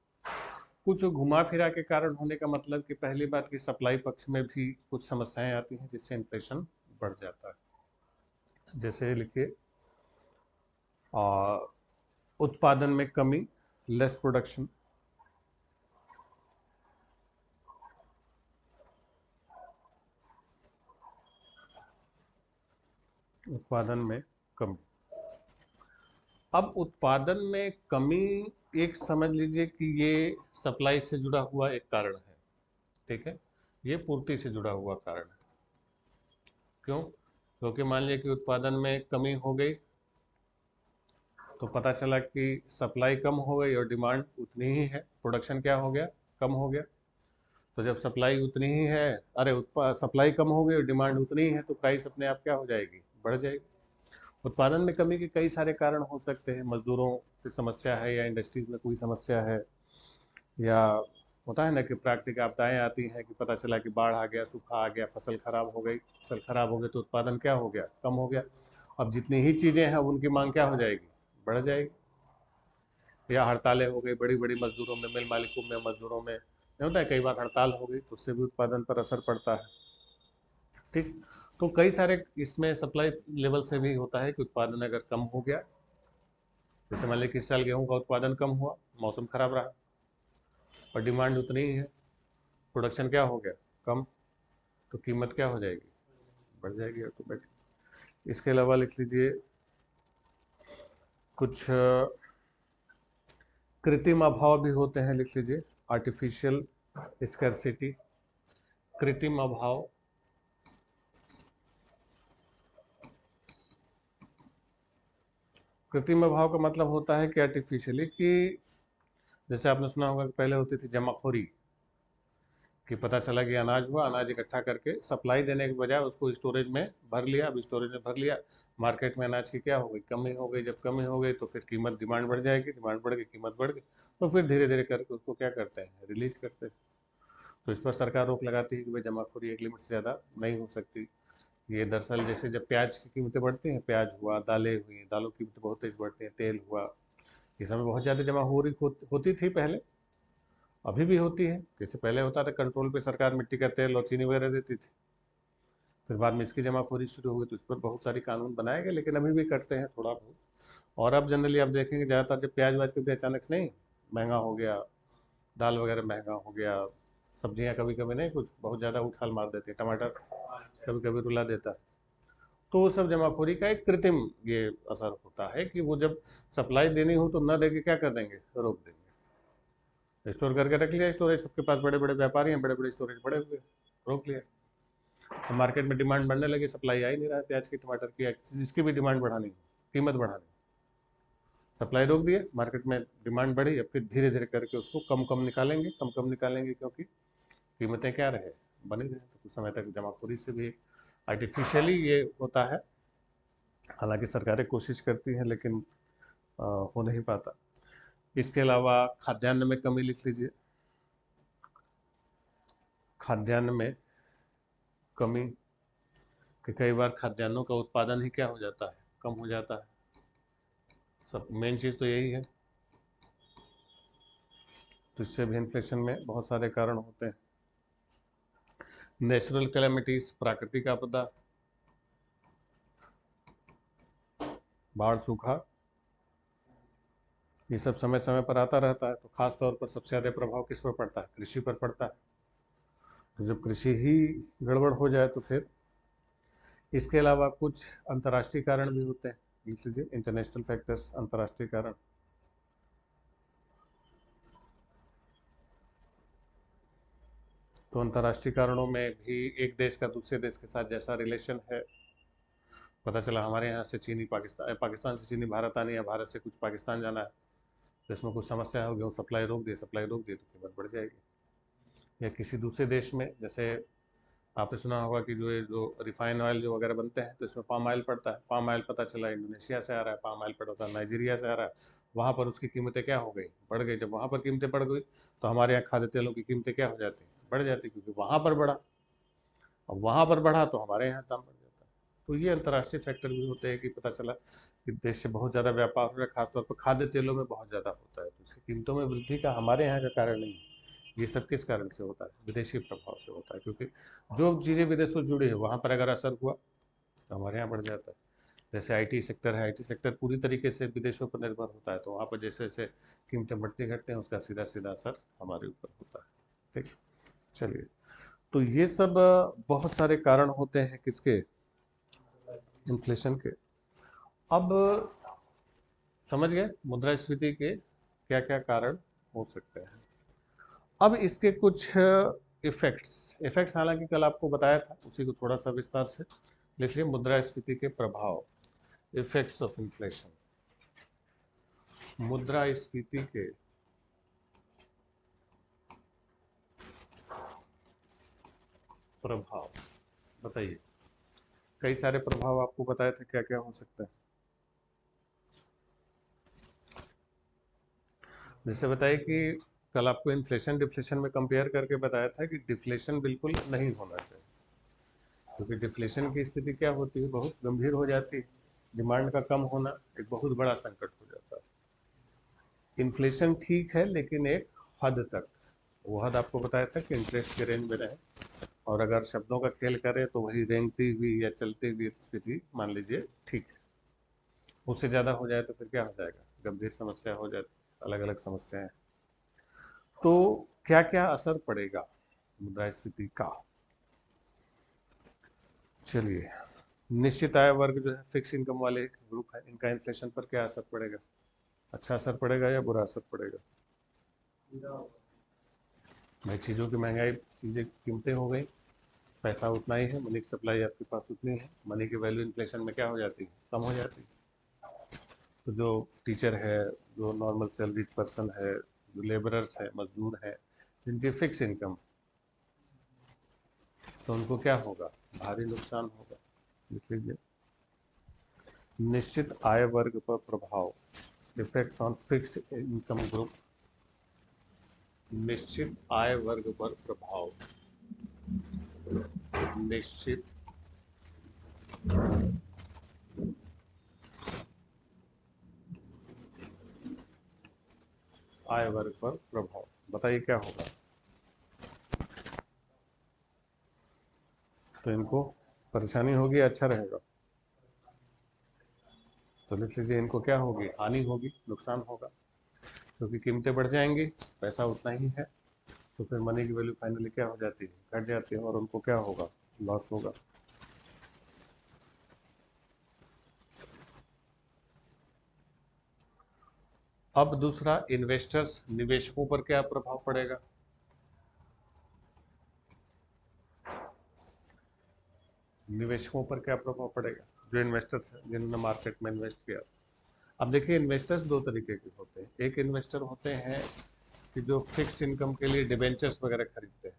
S1: कुछ घुमा फिरा के कारण होने का मतलब कि पहली बात कि सप्लाई पक्ष में भी कुछ समस्याएं आती हैं जिससे इन्फ्लेशन बढ़ जाता है। जैसे लिखिए उत्पादन में कमी, लेस प्रोडक्शन। उत्पादन में कमी। अब उत्पादन में कमी, एक समझ लीजिए कि ये सप्लाई से जुड़ा हुआ एक कारण है। ठीक है, ये पूर्ति से जुड़ा हुआ कारण है। क्यों? क्योंकि मान लिया कि उत्पादन में कमी हो गई तो पता चला कि सप्लाई कम हो गई और डिमांड उतनी ही है। प्रोडक्शन क्या हो गया? कम हो गया। तो जब सप्लाई उतनी ही है, सप्लाई कम हो गई और डिमांड उतनी ही है तो प्राइस अपने आप क्या हो जाएगी? बढ़ जाएगी। उत्पादन में कमी के कई सारे कारण हो सकते हैं। मजदूरों से समस्या है, या इंडस्ट्रीज में कोई समस्या है, या होता है ना कि प्राकृतिक आपदाएं आती हैं कि पता चला कि बाढ़ आ गया, सूखा आ गया, फसल खराब हो गई। फसल खराब हो गई तो उत्पादन क्या हो गया? कम हो गया। अब जितनी ही चीज़ें हैं उनकी मांग क्या हो जाएगी, बढ़ जाएगी। या हड़तालें हो गई बड़ी बड़ी मजदूरों में, मिल मालिकों में, मजदूरों में, नहीं होता है कई बार हड़ताल हो गई तो उससे भी उत्पादन पर असर पड़ता है। ठीक, तो कई सारे इसमें सप्लाई लेवल से भी होता है कि उत्पादन अगर कम हो गया, जैसे मान लीजिए कि इस साल गेहूं का उत्पादन कम हुआ, मौसम खराब रहा और डिमांड उतनी ही है, प्रोडक्शन क्या हो गया, कम, तो कीमत क्या हो जाएगी, बढ़ जाएगी ऑटोमेटिक। इसके अलावा लिख लीजिए कुछ कृत्रिम अभाव भी होते हैं, लिख लीजिए आर्टिफिशियल स्कैरसिटी, कृत्रिम अभाव। कृत्रिम अभाव का मतलब होता है कि आर्टिफिशियली, कि जैसे आपने सुना होगा कि पहले होती थी जमाखोरी, कि पता चला कि अनाज हुआ, अनाज इकट्ठा करके सप्लाई देने के बजाय उसको स्टोरेज में भर लिया। अब स्टोरेज में भर लिया, मार्केट में अनाज की क्या हो गई, कमी हो गई। जब कमी हो गई तो फिर कीमत, डिमांड बढ़ जाएगी, डिमांड बढ़ गई, कीमत बढ़ गई, तो फिर धीरे धीरे करके उसको क्या करते हैं, रिलीज करते हैं। तो इस पर सरकार रोक लगाती है कि भाई जमाखोरी एक लिमिट से ज़्यादा नहीं हो सकती। ये दरअसल जैसे जब प्याज की कीमतें बढ़ती हैं, प्याज हुआ, दालें हुई, दालों की कीमतें बहुत तेज बढ़ती हैं, तेल हुआ, ये समय बहुत ज़्यादा जमाखोरी होती थी पहले, अभी भी होती है। जैसे पहले होता था कंट्रोल पे सरकार मिट्टी का तेल और चीनी वगैरह देती थी, फिर बाद में इसकी जमाखोरी शुरू हो गई तो इस पर बहुत सारे कानून बनाए गए, लेकिन अभी भी करते हैं थोड़ा बहुत। और अब जनरली आप देखेंगे ज़्यादातर जब प्याज व्याज कभी अचानक से नहीं महंगा हो गया, दाल वगैरह महंगा हो गया, सब्जियां कभी कभी नहीं कुछ बहुत ज़्यादा उछाल मार देती है, टमाटर कभी कभी रुला देता है, तो वो सब जमाखोरी का एक कृत्रिम ये असर होता है कि वो जब सप्लाई देनी हो तो न दे के क्या कर देंगे, रोक देंगे। स्टोर करके रख लिया, स्टोरेज सबके पास, बड़े बड़े व्यापारी हैं, बड़े बड़े स्टोरेज बड़े हुए, रोक लिया। तो मार्केट में डिमांड बढ़ने लगी, सप्लाई आ ही नहीं रहा है प्याज की, टमाटर की, जिसकी भी डिमांड बढ़ानी, कीमत बढ़ानी, सप्लाई रोक दिए, मार्केट में डिमांड बढ़ी, अब फिर धीरे धीरे करके उसको कम कम निकालेंगे, कम कम निकालेंगे, क्योंकि कीमतें क्या रहे, बनी रहे। तो कुछ समय तक जमाखोरी से भी आर्टिफिशियली ये होता है, हालांकि सरकारें कोशिश करती हैं लेकिन हो नहीं पाता। इसके अलावा खाद्यान्न में कमी, लिख लीजिए खाद्यान्न में कमी, कि कई बार खाद्यान्नों का उत्पादन ही क्या हो जाता है, कम हो जाता है। सब मेन चीज़ तो यही है, तो इससे भी इन्फ्लेशन में बहुत सारे कारण होते हैं। नेचुरल कैलेमिटीज, प्राकृतिक आपदा, बाढ़, सूखा, ये सब समय समय पर आता रहता है, तो खास तौर पर सबसे ज़्यादा प्रभाव किस पर पड़ता है, कृषि पर पड़ता है। तो जब कृषि ही गड़बड़ हो जाए तो फिर, इसके अलावा कुछ अंतर्राष्ट्रीय कारण भी होते हैं, लिख लीजिए इंटरनेशनल फैक्टर्स, अंतर्राष्ट्रीय कारण। तो अंतर्राष्ट्रीय कारणों में भी एक देश का दूसरे देश के साथ जैसा रिलेशन है, पता चला हमारे यहाँ से चीनी पाकिस्तान, पाकिस्तान से चीनी भारत आनी है, भारत से कुछ पाकिस्तान जाना है, तो इसमें कुछ समस्या होगी, सप्लाई रोक दिए, सप्लाई रोक दिए तो कीमत बढ़ जाएगी। या किसी दूसरे देश में, जैसे आपने सुना होगा कि जो रिफाइन ऑयल जो वगैरह बनते हैं तो इसमें पाम ऑयल पड़ता है, पाम ऑयल पता चला इंडोनेशिया से आ रहा है, पाम ऑयल पड़ता है नाइजीरिया से आ रहा है, वहाँ पर उसकी कीमतें क्या हो गई, बढ़ गई। जब वहाँ पर कीमतें बढ़ गई तो हमारे यहाँ खाद्य तेलों की कीमतें क्या हो जाती, बढ़ जाती, क्योंकि वहाँ पर बढ़ा, अब वहाँ पर बढ़ा तो हमारे यहाँ दाम बढ़ जाता है। तो ये अंतर्राष्ट्रीय फैक्टर भी होते हैं कि पता चला कि देश से बहुत ज़्यादा व्यापार हो रहा है, खासतौर पर खाद्य तेलों में बहुत ज़्यादा होता है, तो इसकी कीमतों में वृद्धि का हमारे यहाँ का कारण नहीं है। ये सब किस कारण से होता है, विदेशी प्रभाव से होता है, क्योंकि जो चीज़ें विदेशों से जुड़ी है वहाँ पर अगर असर हुआ तो हमारे यहाँ बढ़ जाता है। जैसे आईटी सेक्टर है, आईटी सेक्टर पूरी तरीके से विदेशों पर निर्भर होता है, तो वहाँ पर जैसे जैसे कीमतें बढ़ती घटते हैं उसका सीधा सीधा असर हमारे ऊपर होता है। ठीक, चलिए, तो ये सब बहुत सारे कारण होते हैं किसके, इन्फ्लेशन के। अब समझ गए मुद्रास्फीति के क्या क्या कारण हो सकते हैं। अब इसके कुछ इफेक्ट्स, इफेक्ट्स हालांकि कल आपको बताया था, उसी को थोड़ा सा विस्तार से लिख लिया, मुद्रास्फीति के प्रभाव, इफेक्ट्स ऑफ इन्फ्लेशन, मुद्रास्फीति के प्रभाव, बताइए। कई सारे प्रभाव आपको बताए थे, क्या क्या हो सकता है। जैसे बताइए कि कल आपको इन्फ्लेशन डिफ्लेशन में कंपेयर करके बताया था कि डिफ्लेशन बिल्कुल नहीं होना चाहिए, क्योंकि डिफ्लेशन की स्थिति क्या होती है, बहुत गंभीर हो जाती है। डिमांड का कम होना एक बहुत बड़ा संकट हो जाता है। इन्फ्लेशन ठीक है लेकिन एक हद तक, वो हद आपको बताया था कि इंटरेस्ट के रेंज में रहे, और अगर शब्दों का खेल करें तो वही रेंगती हुई या चलती हुई स्थिति मान लीजिए ठीक है। उससे ज़्यादा हो जाए तो फिर क्या हो जाएगा, गंभीर समस्या हो जाती, अलग अलग समस्याएं। तो क्या क्या असर पड़ेगा मुद्रास्फीति का? चलिए, निश्चित आय वर्ग जो है, फिक्स इनकम वाले ग्रुप है, इनका इन्फ्लेशन पर क्या असर पड़ेगा? अच्छा असर पड़ेगा या बुरा असर पड़ेगा? भाई चीज़ों की महंगाई, चीज़ें कीमतें हो गई, पैसा उतना ही है, मनी की सप्लाई आपके पास उतनी है, मनी की वैल्यू इन्फ्लेशन में क्या हो जाती है, कम हो जाती है। तो जो टीचर है, जो नॉर्मल सैलरीड पर्सन है, जो लेबरर्स है, मजदूर है, जिनकी फिक्स इनकम, तो उनको क्या होगा, भारी नुकसान होगा। लिख लीजिए, निश्चित आय वर्ग पर प्रभाव, effects on fixed income group. निश्चित आय वर्ग पर प्रभाव, निश्चित आय वर्ग पर प्रभाव, बताइए क्या होगा? तो इनको परेशानी होगी, अच्छा रहेगा? तो लिख लीजिए, इनको क्या होगी, हानि होगी, नुकसान होगा, क्योंकि कीमतें बढ़ जाएंगी, पैसा उतना ही है, तो फिर मनी की वैल्यू फाइनली क्या हो जाती है, घट जाती है, और उनको क्या होगा, लॉस होगा। अब दूसरा, इन्वेस्टर्स, निवेशकों पर क्या प्रभाव पड़ेगा? निवेशकों पर क्या प्रभाव पड़ेगा, जो इन्वेस्टर्स हैं, जिन्होंने मार्केट में इन्वेस्ट किया। अब देखिए, इन्वेस्टर्स दो तरीके के होते हैं। एक इन्वेस्टर होते हैं कि जो फिक्स इनकम के लिए डिबेंचर्स वगैरह खरीदते हैं,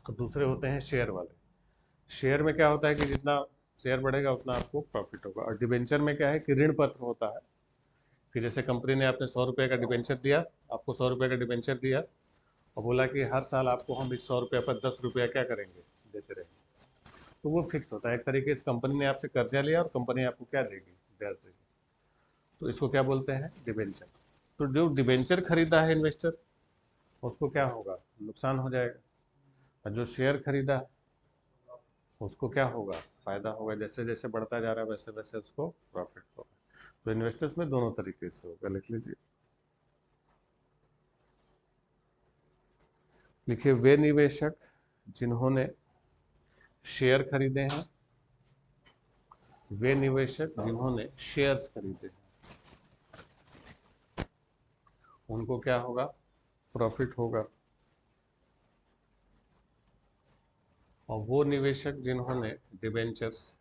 S1: तो दूसरे होते हैं शेयर वाले। शेयर में क्या होता है कि जितना शेयर बढ़ेगा उतना आपको प्रॉफिट होगा, और डिबेंचर में क्या है कि ऋण पत्र होता है कि जैसे कंपनी ने आपने 100 रुपये का डिबेंचर दिया, आपको 100 रुपये का डिबेंचर दिया, और बोला कि हर साल आपको हम इस 100 रुपये पर 10 रुपया क्या करेंगे, देते रहेंगे। तो वो फिक्स होता है, एक तरीके से कंपनी ने आपसे कर्जा लिया और कंपनी आपको क्या देगी, ब्याज देगी। तो इसको क्या बोलते हैं, डिबेंचर। तो जो डिबेंचर खरीदा है इन्वेस्टर, उसको क्या होगा, नुकसान हो जाएगा, और जो शेयर खरीदा उसको क्या होगा, फायदा होगा, जैसे जैसे बढ़ता जा रहा है वैसे वैसे उसको प्रॉफिट होगा। तो इन्वेस्टर्स में दोनों तरीके से होगा, लिख लीजिए। लिखिए, वे निवेशक जिन्होंने शेयर खरीदे हैं, वे निवेशक जिन्होंने शेयर्स खरीदे हैं, उनको क्या होगा, प्रॉफिट होगा। और वो निवेशक जिन्होंने डिबेंचर्स,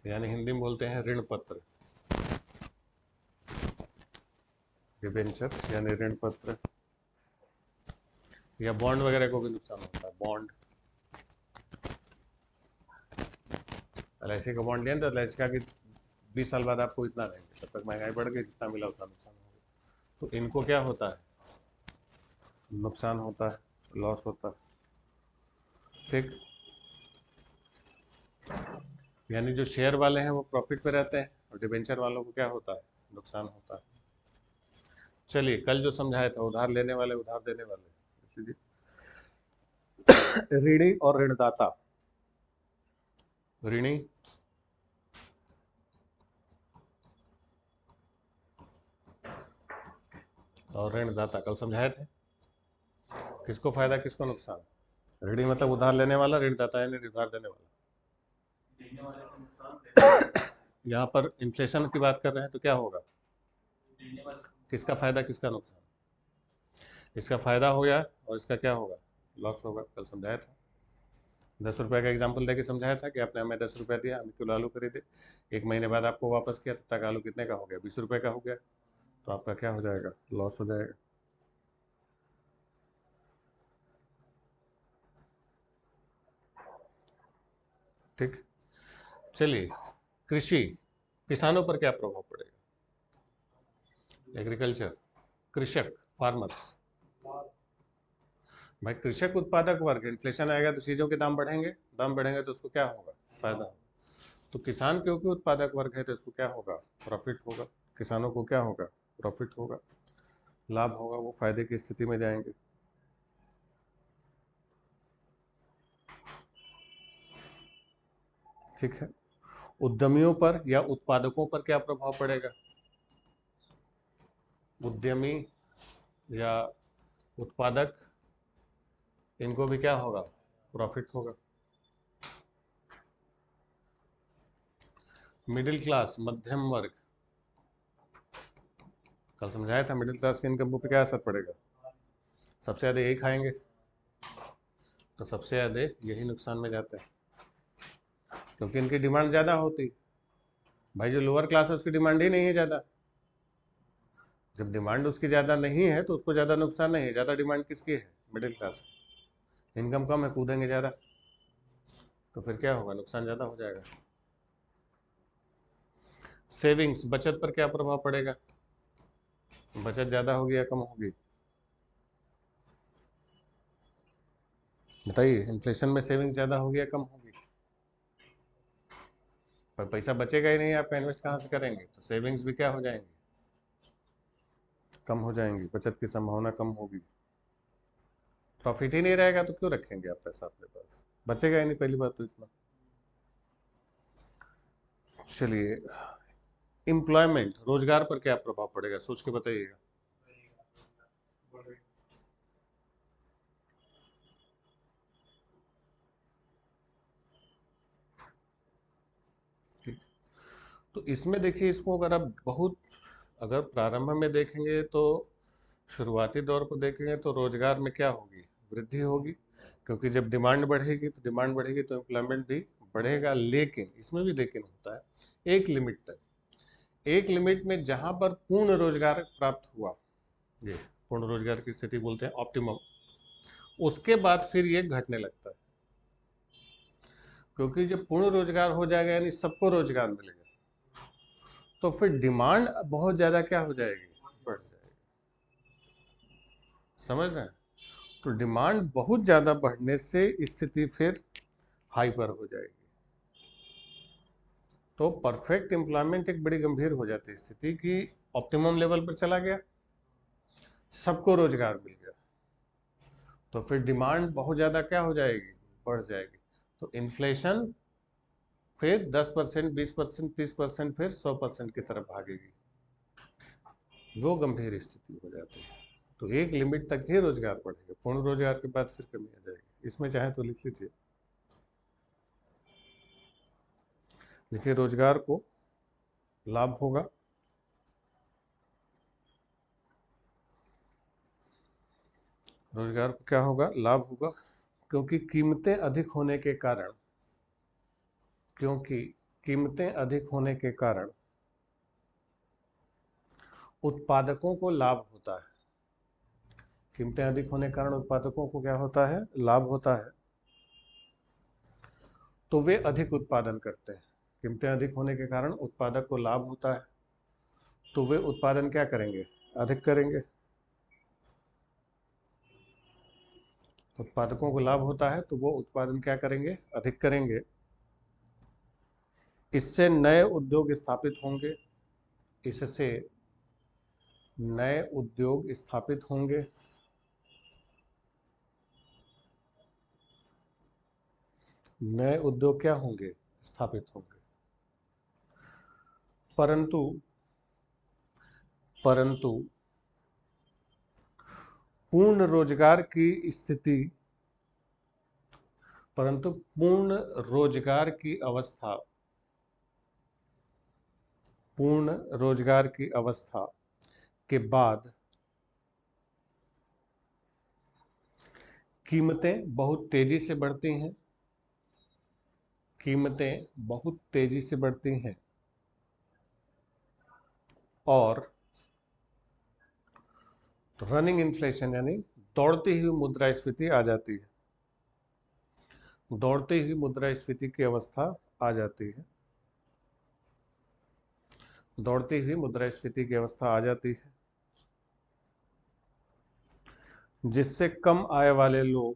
S1: यानी हिंदी में बोलते हैं ऋण पत्र, डिबेंचर यानी ऋण पत्र, या बॉन्ड वगैरह को भी नुकसान होता है, बॉन्ड, एलआईसी का बॉन्ड लिया तो एलआईसी का कि 20 साल बाद आपको इतना देंगे, तब तक महंगाई बढ़ गई, जितना मिला उतना नुकसान हो गया। तो इनको क्या होता है, नुकसान होता है, लॉस होता है। ठीक, यानी जो शेयर वाले हैं वो प्रॉफिट पे रहते हैं, और डिबेंचर वालों को क्या होता है, नुकसान होता है। चलिए, कल जो समझाया था, उधार लेने वाले, उधार देने वाले, ऋणी और ऋणदाता, ऋणी और ऋणदाता कल समझाए थे, किसको फायदा किसको नुकसान। ऋणी मतलब उधार लेने वाला, ऋणदाता यानी उधार देने वाला। यहाँ पर इन्फ्लेशन की बात कर रहे हैं तो क्या होगा, किसका फायदा किसका नुकसान, इसका फायदा हो गया और इसका क्या होगा, लॉस होगा। कल समझाया था, 10 रुपये का एग्जाम्पल देके समझाया था कि आपने हमें 10 रुपया दिया, हम किलो आलू खरीदे, 1 महीने बाद आपको वापस किया, तब तक आलू कितने का हो गया, 20 रुपये का हो गया, तो आपका क्या हो जाएगा, लॉस हो जाएगा। ठीक, चलिए, कृषि, किसानों पर क्या प्रभाव पड़ेगा, एग्रीकल्चर, कृषक, फार्मर्स। भाई कृषक उत्पादक वर्ग, इन्फ्लेशन आएगा तो चीज़ों के दाम बढ़ेंगे, दाम बढ़ेंगे तो उसको क्या होगा, फायदा होगा। तो किसान क्योंकि उत्पादक वर्ग है तो इसको क्या होगा, प्रॉफिट होगा। किसानों को क्या होगा, प्रॉफिट होगा, लाभ होगा, वो फायदे की स्थिति में जाएंगे। ठीक है। उद्यमियों पर या उत्पादकों पर क्या प्रभाव पड़ेगा, उद्यमी या उत्पादक, इनको भी क्या होगा, प्रॉफिट होगा। मिडिल क्लास, मध्यम वर्ग, कल समझाया था मिडिल क्लास के इनकम पे क्या असर पड़ेगा, सबसे ज़्यादा यही खाएंगे, तो सबसे ज़्यादा यही नुकसान में जाते हैं, क्योंकि इनकी डिमांड ज़्यादा होती। भाई जो लोअर क्लास है उसकी डिमांड ही नहीं है ज़्यादा, जब डिमांड उसकी ज़्यादा नहीं है तो उसको ज़्यादा नुकसान नहीं है। ज़्यादा डिमांड किसकी है, मिडिल क्लास, इनकम कम है, कूदेंगे ज़्यादा, तो फिर क्या होगा, नुकसान ज़्यादा हो जाएगा। सेविंग्स, बचत पर क्या प्रभाव पड़ेगा, बचत ज़्यादा होगी या कम होगी, बताइए। इन्फ्लेशन में सेविंग्स ज़्यादा होगी या कम होगी, पर पैसा बचेगा ही नहीं, आपका इन्वेस्ट कहाँ से करेंगे, तो सेविंग्स भी क्या हो जाएंगी, कम हो जाएंगी, बचत की संभावना कम होगी। प्रॉफिट ही नहीं रहेगा तो क्यों रखेंगे आप पैसा अपने पास, बचेगा ही नहीं, पहली बात तो इतना। चलिए, एम्प्लॉयमेंट, रोजगार पर क्या प्रभाव पड़ेगा, सोच के बताइएगा। ठीक। तो इसमें देखिए, इसको अगर आप बहुत, अगर प्रारंभ में देखेंगे तो, शुरुआती दौर पर देखेंगे तो रोजगार में क्या होगी, वृद्धि होगी, क्योंकि जब डिमांड बढ़ेगी तो एम्प्लॉयमेंट भी बढ़ेगा। लेकिन इसमें भी लेकिन होता है, एक लिमिट तक, एक लिमिट में जहां पर पूर्ण रोजगार प्राप्त हुआ, ये पूर्ण रोजगार की स्थिति बोलते हैं, ऑप्टिमम, उसके बाद फिर ये घटने लगता है, क्योंकि जब पूर्ण रोजगार हो जाएगा यानी सबको रोजगार मिलेगा, तो फिर डिमांड बहुत ज़्यादा क्या हो जाएगी, बढ़ जाएगी, समझ रहे हैं। तो डिमांड बहुत ज़्यादा बढ़ने से स्थिति फिर हाइपर हो जाएगी, तो परफेक्ट एम्प्लॉयमेंट एक बड़ी गंभीर हो जाती है स्थिति कि ऑप्टिमम लेवल पर चला गया, सबको रोजगार मिल गया, तो फिर डिमांड बहुत ज़्यादा क्या हो जाएगी, बढ़ जाएगी, तो इन्फ्लेशन फिर 10%, 20%, 30%, फिर 100% की तरफ भागेगी, वो गंभीर स्थिति हो जाती है। तो एक लिमिट तक ही रोजगार बढ़ेगा, पूर्ण रोजगार के बाद फिर कमी आ जाएगी। इसमें चाहे तो लिख लीजिए, देखिए रोजगार को लाभ होगा, रोजगार को क्या होगा, लाभ होगा, क्योंकि कीमतें अधिक होने के कारण, क्योंकि कीमतें अधिक होने के कारण उत्पादकों को लाभ होता है, कीमतें अधिक होने के कारण उत्पादकों को क्या होता है, लाभ होता है, तो वे अधिक उत्पादन करते हैं। कीमतें अधिक होने के कारण उत्पादक को लाभ होता है, तो वे उत्पादन क्या करेंगे, अधिक करेंगे। उत्पादकों को लाभ होता है तो वो उत्पादन क्या करेंगे, अधिक करेंगे। इससे नए उद्योग स्थापित होंगे, इससे नए उद्योग स्थापित होंगे, नए उद्योग क्या होंगे, स्थापित होंगे। परंतु परंतु पूर्ण रोजगार की स्थिति, परंतु पूर्ण रोजगार की अवस्था, पूर्ण रोजगार की अवस्था के बाद कीमतें बहुत तेजी से बढ़ती हैं, कीमतें बहुत तेजी से बढ़ती हैं, और रनिंग इन्फ्लेशन यानी दौड़ती हुई मुद्रास्फीति आ जाती है, दौड़ती हुई मुद्रास्फीति की अवस्था आ जाती है, दौड़ती हुई मुद्रास्फीति की अवस्था आ जाती है, जिससे कम आय वाले लोग,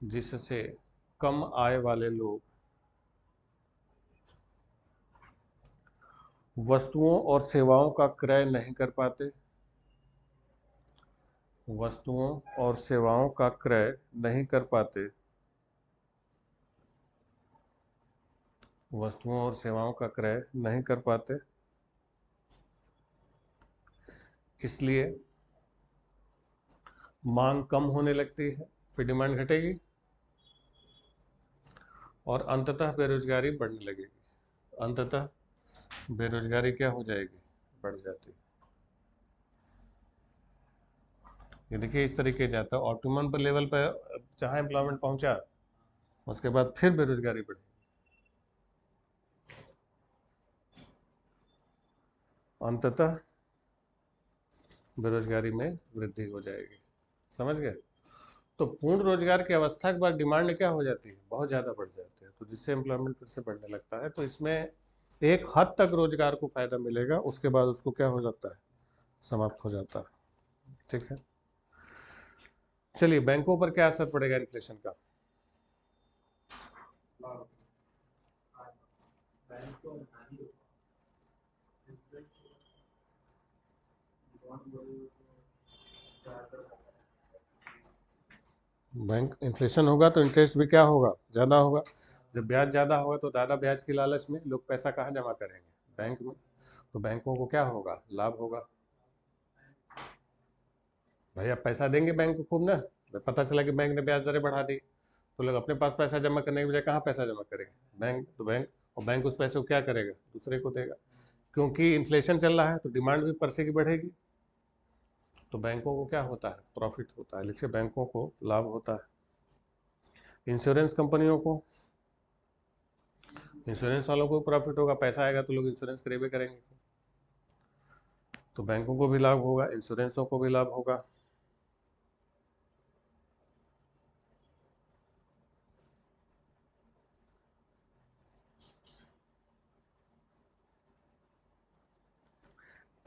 S1: जिससे कम आय वाले लोग वस्तुओं और सेवाओं का क्रय नहीं कर पाते, वस्तुओं और सेवाओं का क्रय नहीं कर पाते, वस्तुओं और सेवाओं का क्रय नहीं कर पाते, इसलिए मांग कम होने लगती है, फिर डिमांड घटेगी और अंततः बेरोजगारी बढ़ने लगेगी। अंततः बेरोजगारी क्या हो जाएगी, बढ़ जाती है। ये देखिए इस तरीके जाता है ऑप्टिमम पर लेवल पर, जहाँ एम्प्लॉयमेंट पहुंचा उसके बाद फिर बेरोजगारी बढ़ी, अंततः बेरोजगारी में वृद्धि हो जाएगी। समझ गए? तो पूर्ण रोजगार की अवस्था के बाद डिमांड क्या हो जाती है, बहुत ज़्यादा बढ़ जाती है, तो जिससे एम्प्लॉयमेंट फिर से बढ़ने लगता है। तो इसमें एक हद तक रोजगार को फायदा मिलेगा, उसके बाद उसको क्या हो जाता है, समाप्त हो जाता है। ठीक है, चलिए बैंकों पर क्या असर पड़ेगा इन्फ्लेशन का। बैंक इन्फ्लेशन होगा तो इंटरेस्ट भी क्या होगा, ज़्यादा होगा। जब ब्याज ज़्यादा होगा तो ज़्यादा ब्याज की लालच में लोग पैसा कहाँ जमा करेंगे, बैंक में। तो बैंकों को क्या होगा, लाभ होगा। भाई आप पैसा देंगे बैंक को खूब ना, तो पता चला कि बैंक ने ब्याज दरें बढ़ा दी, तो लोग अपने पास पैसा जमा करने के बजाय कहाँ पैसा जमा करेंगे, बैंक। तो बैंक, और बैंक उस पैसे को क्या करेगा, दूसरे को देगा। क्योंकि इन्फ्लेशन चल रहा है तो डिमांड भी पर से की बढ़ेगी, तो बैंकों को क्या होता है, प्रॉफिट होता है, इसलिए बैंकों को लाभ होता है। इंश्योरेंस कंपनियों को, इंश्योरेंस वालों को प्रॉफिट होगा, पैसा आएगा तो लोग इंश्योरेंस करेबे करेंगे, तो बैंकों को भी लाभ होगा, इंश्योरेंसों को भी लाभ होगा।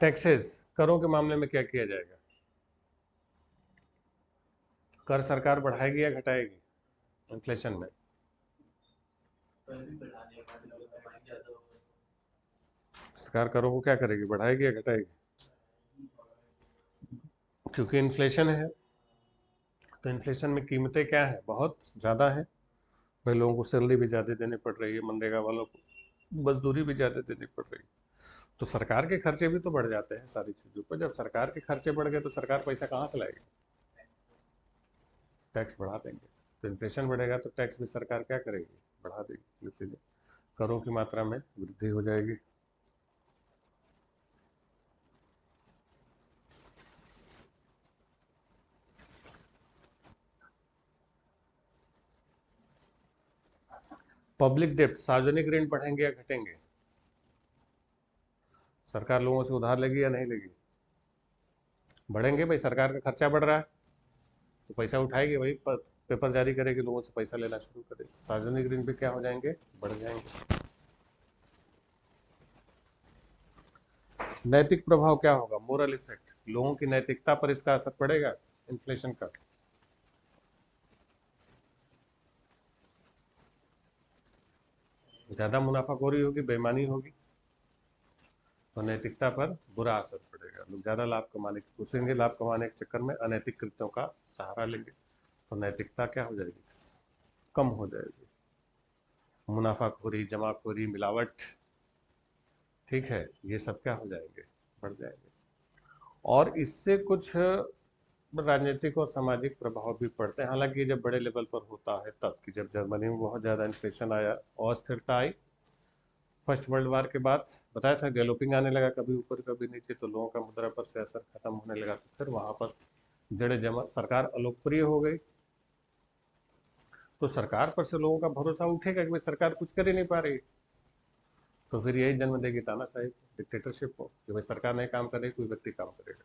S1: टैक्सेस, करों के मामले में क्या किया जाएगा, कर सरकार बढ़ाएगी या घटाएगी इन्फ्लेशन में। सरकार करों को क्या करेगी, बढ़ाएगी या घटाएगी, क्योंकि इन्फ्लेशन है। तो इन्फ्लेशन में कीमतें क्या है, बहुत ज़्यादा है। भाई लोगों को सैलरी भी ज़्यादा देनी पड़ रही है, मनरेगा वालों को मजदूरी भी ज़्यादा देनी पड़ रही है, तो सरकार के खर्चे भी तो बढ़ जाते हैं सारी चीज़ों पर। जब सरकार के खर्चे बढ़ गए तो सरकार पैसा कहाँ से लाएगी, टैक्स बढ़ा देंगे। तो इन्फ्लेशन बढ़ेगा तो टैक्स भी सरकार क्या करेगी, बढ़ा देगी, इसलिए करों की मात्रा में वृद्धि हो जाएगी। पब्लिक डेप्ट, सार्वजनिक ऋण बढ़ेंगे या घटेंगे, सरकार लोगों से उधार लेगी या नहीं लेगी, बढ़ेंगे। भाई सरकार का खर्चा बढ़ रहा है तो पैसा उठाएगी, वही पेपर जारी करेगी, लोगों से पैसा लेना शुरू करेगी, सार्वजनिक ऋण भी क्या हो जाएंगे, बढ़ जाएंगे। नैतिक प्रभाव क्या होगा, मोरल इफेक्ट, लोगों की नैतिकता पर इसका असर पड़ेगा इन्फ्लेशन का। ज्यादा मुनाफाखोरी होगी, बेईमानी होगी, तो नैतिकता पर बुरा असर पड़ेगा। लोग ज्यादा लाभ कमाने की कोशिशेंगे, लाभ कमाने के चक्कर में अनैतिक कृत्यों का सहारा लेंगे, तो नैतिकता क्या हो जाएगी, कम हो जाएगी। मुनाफाखोरी, जमाखोरी, मिलावट, ठीक है, ये सब क्या हो जाएंगे, बढ़ जाएंगे। और इससे कुछ राजनीतिक और सामाजिक प्रभाव भी पड़ते हैं, हालांकि ये जब बड़े लेवल पर होता है तब, कि जब जर्मनी में बहुत ज़्यादा इन्फ्लेशन आया, अस्थिरता आई फर्स्ट वर्ल्ड वार के बाद, बताया था गैलोपिंग आने लगा, कभी ऊपर कभी नीचे, तो लोगों का मुद्रा पर से असर खत्म होने लगा, तो फिर वहाँ पर जड़ें जमा, सरकार अलोकप्रिय हो गई। तो सरकार पर से लोगों का भरोसा उठेगा कि भाई सरकार कुछ कर ही नहीं पा रही, तो फिर यही जन्म देगी तानाशाही को, डिक्टेटरशिप को, कि भाई सरकार नहीं काम कर रही, कोई व्यक्ति काम करेगा।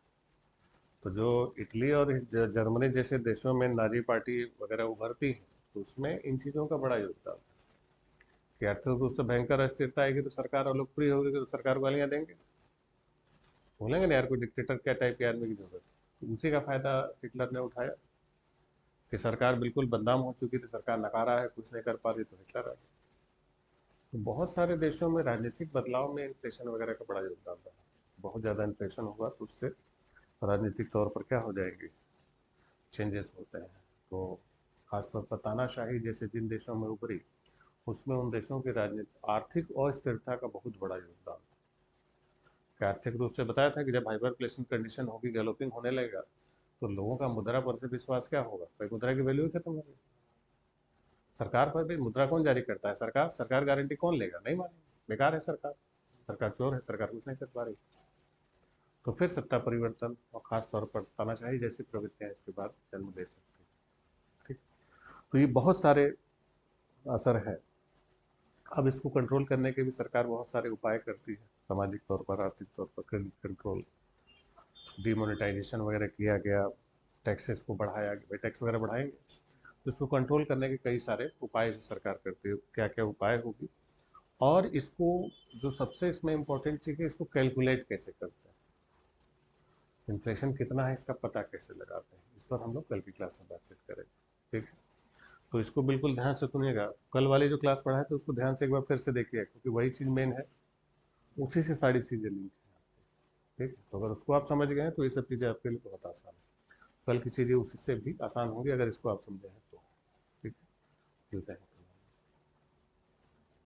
S1: तो जो इटली और जर्मनी जैसे देशों में नाजी पार्टी वगैरह उभरती है, तो उसमें इन चीज़ों का बड़ा योगदान है, कि आर्थिक रूप से भयंकर अस्थिरता आएगी तो सरकार अलोकप्रिय होगी, तो सरकार गालियाँ देंगे, बोलेंगे ना यार कोई डिक्टेटर क्या टाइप के आदमी की जरूरत है। तो उसी का फायदा हिटलर ने उठाया, कि सरकार बिल्कुल बदनाम हो चुकी थी, सरकार नकारा है, कुछ नहीं कर पा रही, तो हिटलर आ गया। तो बहुत सारे देशों में राजनीतिक बदलाव में इन्फ्लेशन वगैरह का बड़ा योगदान रहा। बहुत ज़्यादा इन्फ्लेशन हुआ तो उससे राजनीतिक तौर पर क्या हो जाएंगे, चेंजेस होते हैं। तो खासतौर पर तानाशाही जैसे जिन देशों में उभरी, उसमें उन देशों की राजनीति आर्थिक अस्थिरता का बहुत बड़ा योगदान था। कि आर्थिक रूप से बताया था कि जब हाइपरफ्लेशन कंडीशन होगी, गैलोपिंग होने लगेगा, तो लोगों का मुद्रा पर से विश्वास क्या होगा, भाई मुद्रा की वैल्यू ही खत्म हो गई। सरकार पर भी मुद्रा कौन जारी करता है, सरकार। सरकार गारंटी कौन लेगा, नहीं मानेगा, बेकार है सरकार, सरकार चोर है, सरकार कुछ नहीं कर पा रही। तो फिर सत्ता परिवर्तन और खास तौर पर तानाशाही जैसी प्रवृत्तियां इसके बाद जन्म दे सकती हैं। ठीक। तो ये बहुत सारे असर है। अब इसको कंट्रोल करने के भी सरकार बहुत सारे उपाय करती है, सामाजिक तौर पर, आर्थिक तौर पर क्रेडिट कंट्रोल, डिमोनेटाइजेशन वगैरह किया गया, टैक्सेस को बढ़ाया गया। भाई टैक्स वगैरह बढ़ाएंगे तो इसको कंट्रोल करने के कई सारे उपाय भी सरकार करती है। क्या क्या उपाय होगी, और इसको जो सबसे इसमें इम्पोर्टेंट चीज़ है, इसको कैलकुलेट कैसे करते हैं, इन्फ्लेशन कितना है इसका पता कैसे लगाते हैं, इस पर हम लोग कल की क्लास में बातचीत करेंगे। ठीक है, तो इसको बिल्कुल ध्यान से सुनिएगा। कल वाली जो क्लास पढ़ा है तो उसको ध्यान से एक बार फिर से देखिए, क्योंकि वही चीज़ मेन है, उसी से सारी चीज़ें लिंक है। ठीक है, तो अगर उसको आप समझ गए हैं तो ये सब चीज़ें आपके लिए बहुत आसान है। कल की चीज़ें उसी से भी आसान होंगी अगर इसको आप समझे हैं तो। ठीक है, मिलते हैं।